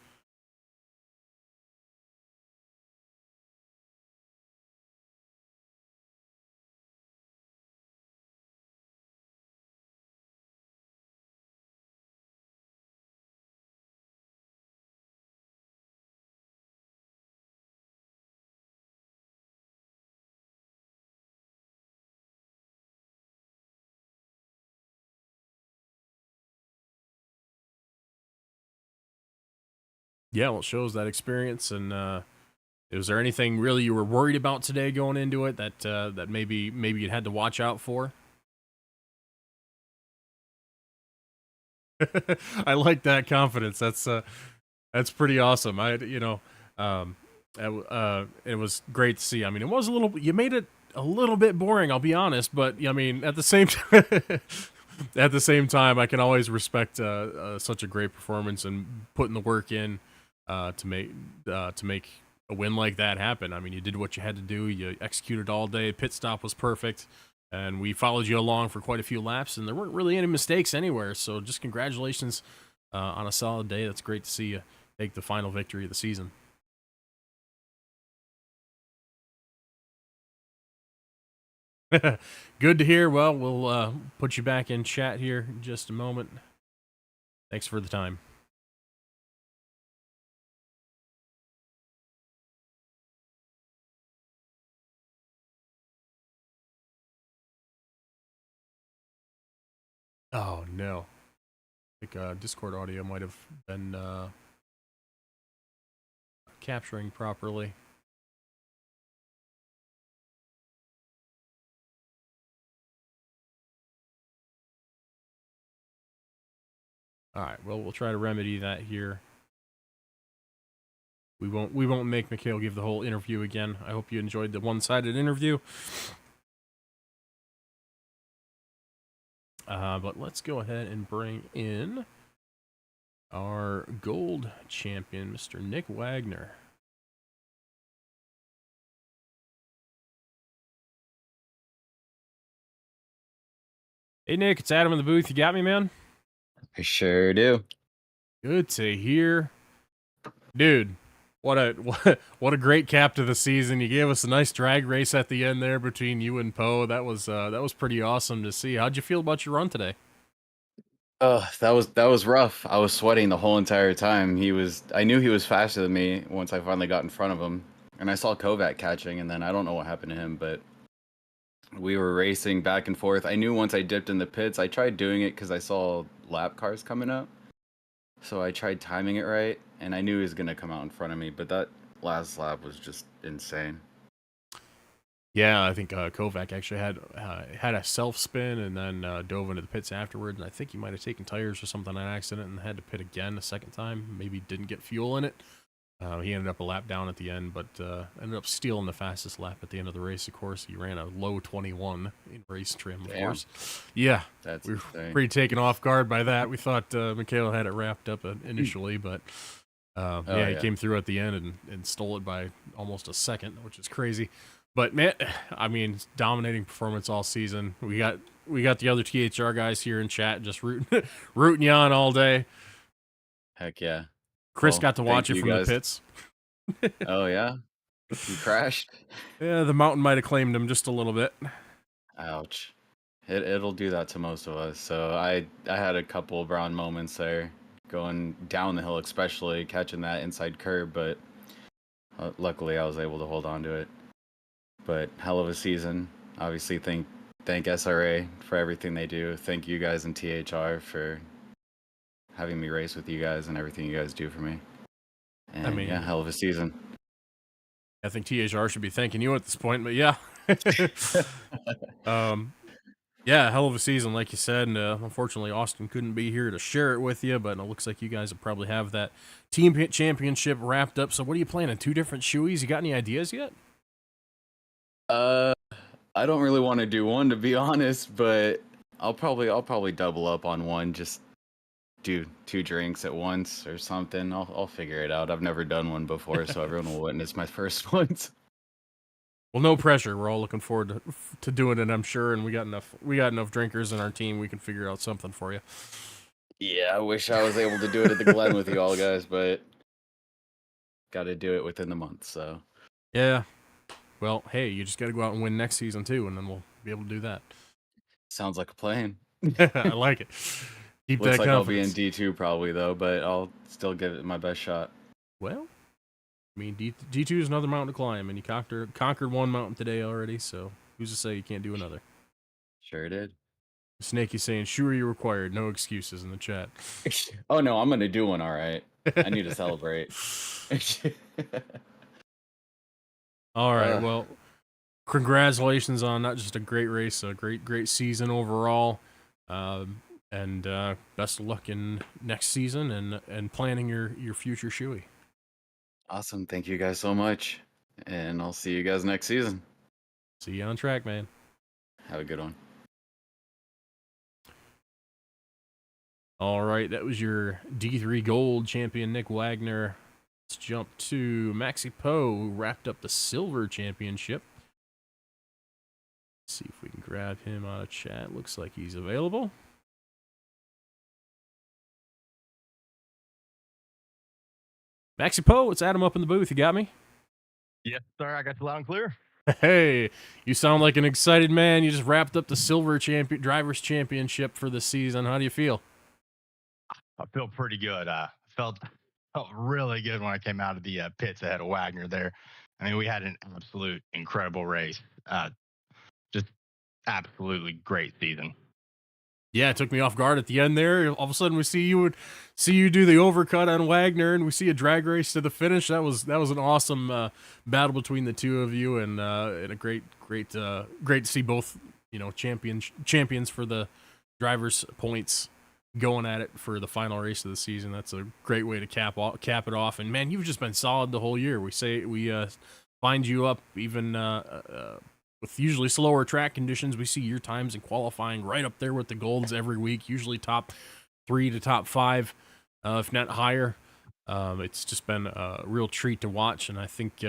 Yeah, well, it shows that experience. And was there anything really you were worried about today going into it that maybe you had to watch out for? I like that confidence. That's pretty awesome. It was great to see. I mean, it was you made it a little bit boring, I'll be honest, but I mean, at the same time, I can always respect such a great performance and putting the work in to make a win like that happen. I mean, you did what you had to do. You executed all day. Pit stop was perfect. And we followed you along for quite a few laps, and there weren't really any mistakes anywhere. So just congratulations on a solid day. That's great to see you take the final victory of the season. Good to hear. Well, we'll put you back in chat here in just a moment. Thanks for the time. Oh, no. I think Discord audio might have been capturing properly. All right, well, we'll try to remedy that here. We won't make Mikhail give the whole interview again. I hope you enjoyed the one-sided interview. But let's go ahead and bring in our gold champion, Mr. Nick Wagner. Hey, Nick, it's Adam in the booth. You got me, man? I sure do. Good to hear. Dude, what a great cap to the season. You gave us a nice drag race at the end there between you and Poe. That was pretty awesome to see. How'd you feel about your run today? That was rough. I was sweating the whole entire time. I knew he was faster than me once I finally got in front of him. And I saw Kovac catching, and then I don't know what happened to him, but we were racing back and forth. I knew once I dipped in the pits, I tried doing it because I saw lap cars coming up. So I tried timing it right, and I knew he was going to come out in front of me, but that last lap was just insane. Yeah, I think Kovac actually had a self spin and then dove into the pits afterward, and I think he might have taken tires or something on accident and had to pit again a second time. Maybe didn't get fuel in it. He ended up a lap down at the end, but ended up stealing the fastest lap at the end of the race. Of course, he ran a low 21 in race trim. Of course, yeah, That's we were insane. pretty taken off guard by that. We thought Mikhail had it wrapped up initially, but yeah, he came through at the end and stole it by almost a second, which is crazy. But man, I mean, dominating performance all season. We got the other THR guys here in chat just rooting you on all day. Heck yeah. Chris Well, got to watch thank it you from guys. the pits. Oh yeah, you crashed. Yeah, the mountain might have claimed him just a little bit. Ouch. It'll do that to most of us. So I had a couple of brown moments there, going down the hill, especially catching that inside curb. But luckily, I was able to hold on to it. But hell of a season. Obviously, thank SRA for everything they do. Thank you guys in THR for having me race with you guys and everything you guys do for me. And I mean, yeah, hell of a season. I think THR should be thanking you at this point, but yeah. Yeah, hell of a season, like you said. And unfortunately, Austin couldn't be here to share it with you, but it looks like you guys will probably have that team championship wrapped up. So what are you planning? 2 different shoeies? You got any ideas yet? I don't really want to do one, to be honest, but I'll probably double up on one. Just do 2 drinks at once or something. I'll figure it out. I've never done one before, so everyone will witness my first ones. Well, no pressure. We're all looking forward to doing it, I'm sure, and we got enough drinkers in our team. We can figure out something for you. Yeah, I wish I was able to do it at the Glen with you all guys, but got to do it within the month. So yeah. Well, hey, you just got to go out and win next season too, and then we'll be able to do that. sounds like a plan. I like it. Keep Looks that like I'll be in confidence. D2 probably though, but I'll still give it my best shot. Well, I mean, D2 is another mountain to climb, and you conquered one mountain today already, so who's to say you can't do another? Sure did. Snakey saying, sure you required, no excuses in the chat. Oh no, I'm gonna do one. All right, I need to celebrate. All right, well, congratulations on not just a great race, a great season overall, and best of luck in next season and planning your future shoey. Awesome, thank you guys so much, and I'll see you guys next season. See you on track, man. Have a good one. All right, that was your D3 Gold champion, Nick Wagner. Let's jump to Maxi Poe, who wrapped up the Silver Championship. Let's see if we can grab him out of chat. Looks like he's available. Maxi Poe, it's Adam up in the booth. You got me? Yes, sir. I got you loud and clear. Hey, you sound like an excited man. You just wrapped up the Silver Drivers Championship for the season. How do you feel? I feel pretty good. Felt really good when I came out of the pits ahead of Wagner there. I mean, we had an absolute incredible race. Just absolutely great season. Yeah, it took me off guard at the end there. All of a sudden, we see you do the overcut on Wagner, and we see a drag race to the finish. That was an awesome battle between the two of you, and a great to see both champions for the drivers' points going at it for the final race of the season. That's a great way to cap it off. And man, you've just been solid the whole year. We find you up even with usually slower track conditions. We see your times in qualifying right up there with the golds every week, usually top 3 to top 5, if not higher. It's just been a real treat to watch, and I think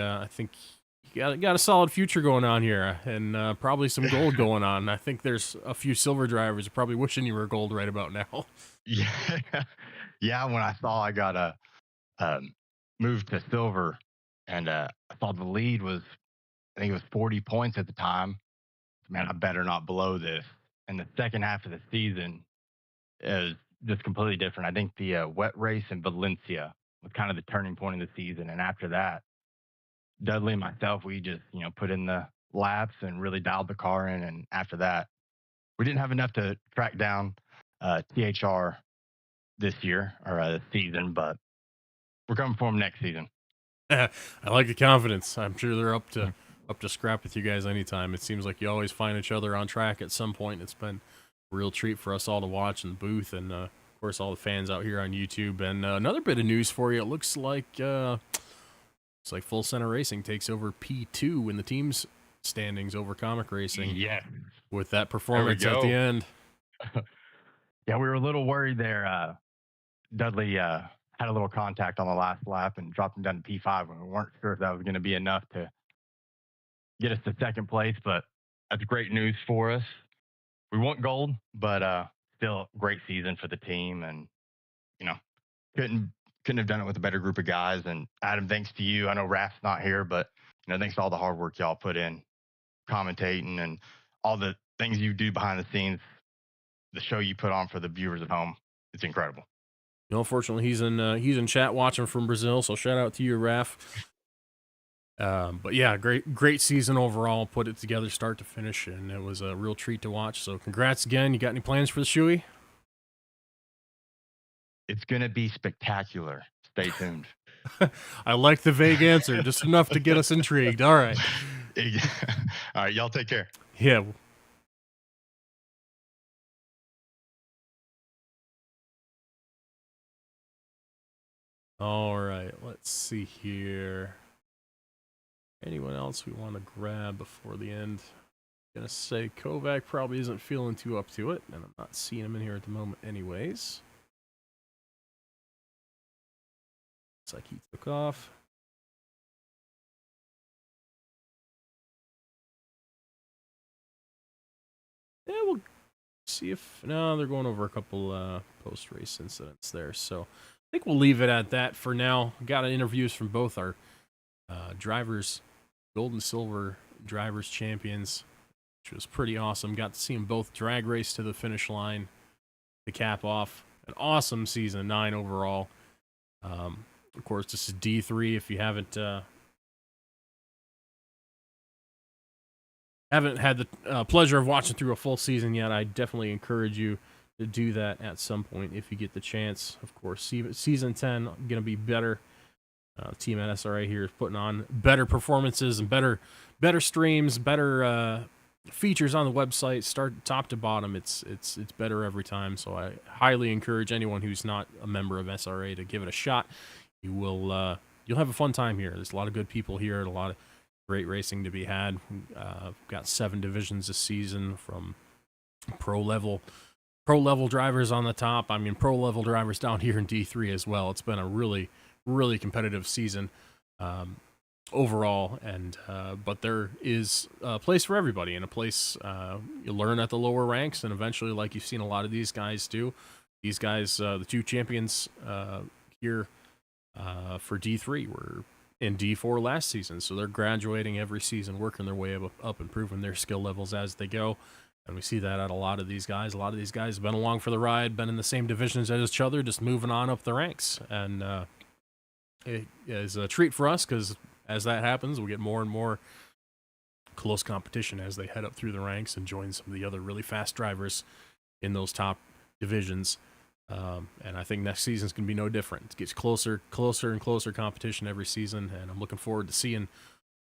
you got a solid future going on here, and probably some gold going on. I think there's a few silver drivers probably wishing you were gold right about now. Yeah. When I saw I got a move to silver, and I thought the lead was, I think it was 40 points at the time. Man, I better not blow this. And the second half of the season is just completely different. I think the wet race in Valencia was kind of the turning point in the season, and after that, Dudley and myself, we just, put in the laps and really dialed the car in. And after that, we didn't have enough to track down THR this year or this season, but we're coming for them next season. I like the confidence. I'm sure they're up Up to scrap with you guys anytime. It seems like you always find each other on track at some point. It's been a real treat for us all to watch in the booth, and of course all the fans out here on YouTube. And another bit of news for you. It looks like Full Center Racing takes over P2 in the team's standings over Comic Racing. Yeah. With that performance at the end. Yeah, we were a little worried there. Dudley had a little contact on the last lap and dropped him down to P5 when we weren't sure if that was going to be enough to get us to second place, but that's great news for us. We want gold, but still great season for the team, and couldn't have done it with a better group of guys. And Adam, thanks to you. I know Raf's not here, but thanks to all the hard work y'all put in, commentating and all the things you do behind the scenes. The show you put on for the viewers at home, it's incredible. Unfortunately, he's in chat watching from Brazil, so shout out to you, Raf. But yeah, great season overall. Put it together start to finish, and it was a real treat to watch. So congrats again. You got any plans for the Shoey? It's going to be spectacular. Stay tuned. I like the vague answer, just enough to get us intrigued. All right. All right, y'all take care. Yeah. All right, let's see here. Anyone else we want to grab before the end? I'm gonna say Kovac probably isn't feeling too up to it, and I'm not seeing him in here at the moment anyways. Looks like he took off. Yeah, we'll see if... No, they're going over a couple post-race incidents there, so... I think we'll leave it at that for now. Got interviews from both our drivers, gold and silver drivers champions, which was pretty awesome. Got to see them both drag race to the finish line to cap off an awesome season 9 overall. Of course, this is D3. If you haven't had the pleasure of watching through a full season yet, I definitely encourage you to do that at some point if you get the chance. Of course, season 10 going to be better. The team at SRA here is putting on better performances and better streams, better features on the website. Start top to bottom, it's better every time. So I highly encourage anyone who's not a member of SRA to give it a shot. You'll have a fun time here. There's a lot of good people here, and a lot of great racing to be had. Got 7 divisions this season, from pro level drivers on the top. I mean, pro level drivers down here in D3 as well. It's been a really, really competitive season overall, and but there is a place for everybody, and a place you learn at the lower ranks, and eventually, like you've seen a lot of these guys do. These guys, the 2 champions here for D3 were in D4 last season, so they're graduating every season, working their way up, improving their skill levels as they go. And we see that at a lot of these guys. A lot of these guys have been along for the ride, been in the same divisions as each other, just moving on up the ranks. And it is a treat for us, because as that happens, we get more and more close competition as they head up through the ranks and join some of the other really fast drivers in those top divisions. And I think next season's going to be no different. It gets closer and closer competition every season, and I'm looking forward to seeing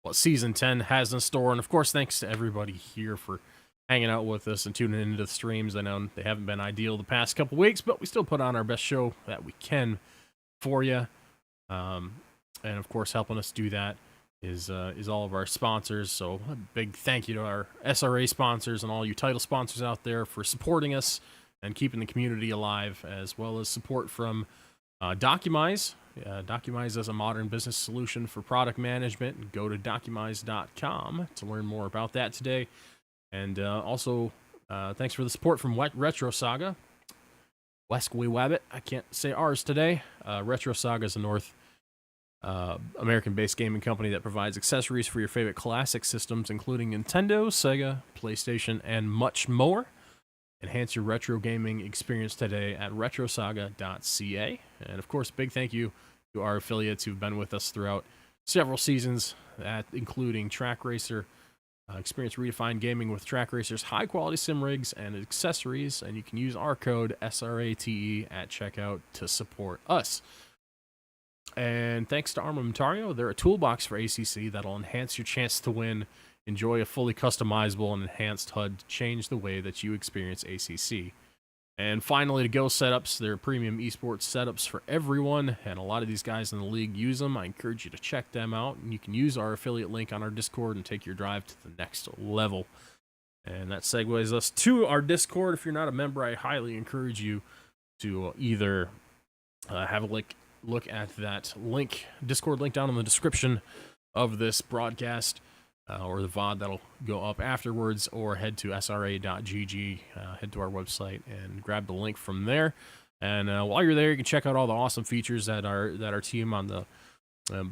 what Season 10 has in store. And, of course, thanks to everybody here for hanging out with us and tuning into the streams. I know they haven't been ideal the past couple weeks, but we still put on our best show that we can for you. And of course, helping us do that is all of our sponsors. So a big thank you to our SRA sponsors and all you title sponsors out there for supporting us and keeping the community alive, as well as support from Documise. Documise is a modern business solution for product management. Go to documise.com to learn more about that today. And also, thanks for the support from Retro Saga. Weskway Wabbit. I can't say ours today. Retro Saga is a North American-based gaming company that provides accessories for your favorite classic systems, including Nintendo, Sega, PlayStation, and much more. Enhance your retro gaming experience today at retrosaga.ca. And of course, big thank you to our affiliates who've been with us throughout several seasons, including Track Racer. Experience redefined gaming with Track Racer's high-quality sim rigs and accessories, and you can use our code SRATE at checkout to support us. And thanks to Armamentario, they're a toolbox for ACC that'll enhance your chance to win. Enjoy a fully customizable and enhanced HUD to change the way that you experience ACC. And finally, to Go Setups, they're premium esports setups for everyone, and a lot of these guys in the league use them. I encourage you to check them out, and you can use our affiliate link on our Discord and take your drive to the next level. And that segues us to our Discord. If you're not a member, I highly encourage you to either have a look at that link, Discord link down in the description of this broadcast, or the VOD that'll go up afterwards, or head to sra.gg, head to our website and grab the link from there. And while you're there, you can check out all the awesome features that our team on the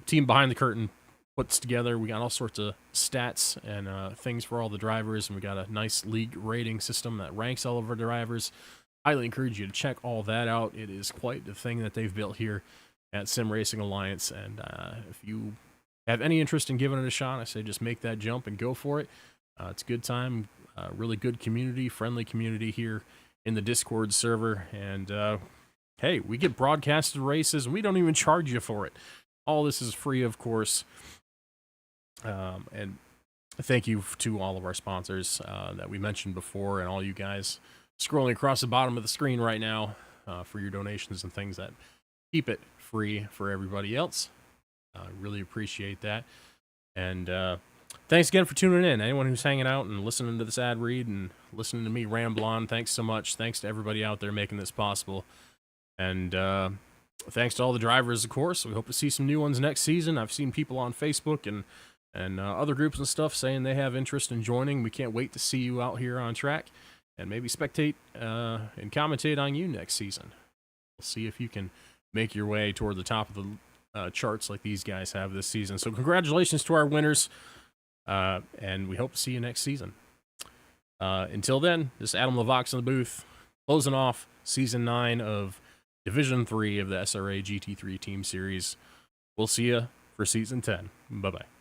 team behind the curtain puts together. We got all sorts of stats and things for all the drivers, and we got a nice league rating system that ranks all of our drivers. Highly encourage you to check all that out. It is quite the thing that they've built here at Sim Racing Alliance, and if you have any interest in giving it a shot, I say just make that jump and go for it. It's a good time, really good community, friendly community here in the Discord server, and hey, we get broadcasted races, and we don't even charge you for it. All this is free, of course, and thank you to all of our sponsors that we mentioned before, and all you guys scrolling across the bottom of the screen right now for your donations and things that keep it free for everybody else. Really appreciate that. And thanks again for tuning in. Anyone who's hanging out and listening to this ad read and listening to me ramble on, thanks so much. Thanks to everybody out there making this possible. And thanks to all the drivers, of course. We hope to see some new ones next season. I've seen people on Facebook and other groups and stuff saying they have interest in joining. We can't wait to see you out here on track and maybe spectate and commentate on you next season. We'll see if you can make your way toward the top of the charts like these guys have this season. So congratulations to our winners, and we hope to see you next season. Until then, this is Adam Levox in the booth, closing off Season 9 of Division 3 of the SRA GT3 Team Series. We'll see you for Season 10. Bye-bye.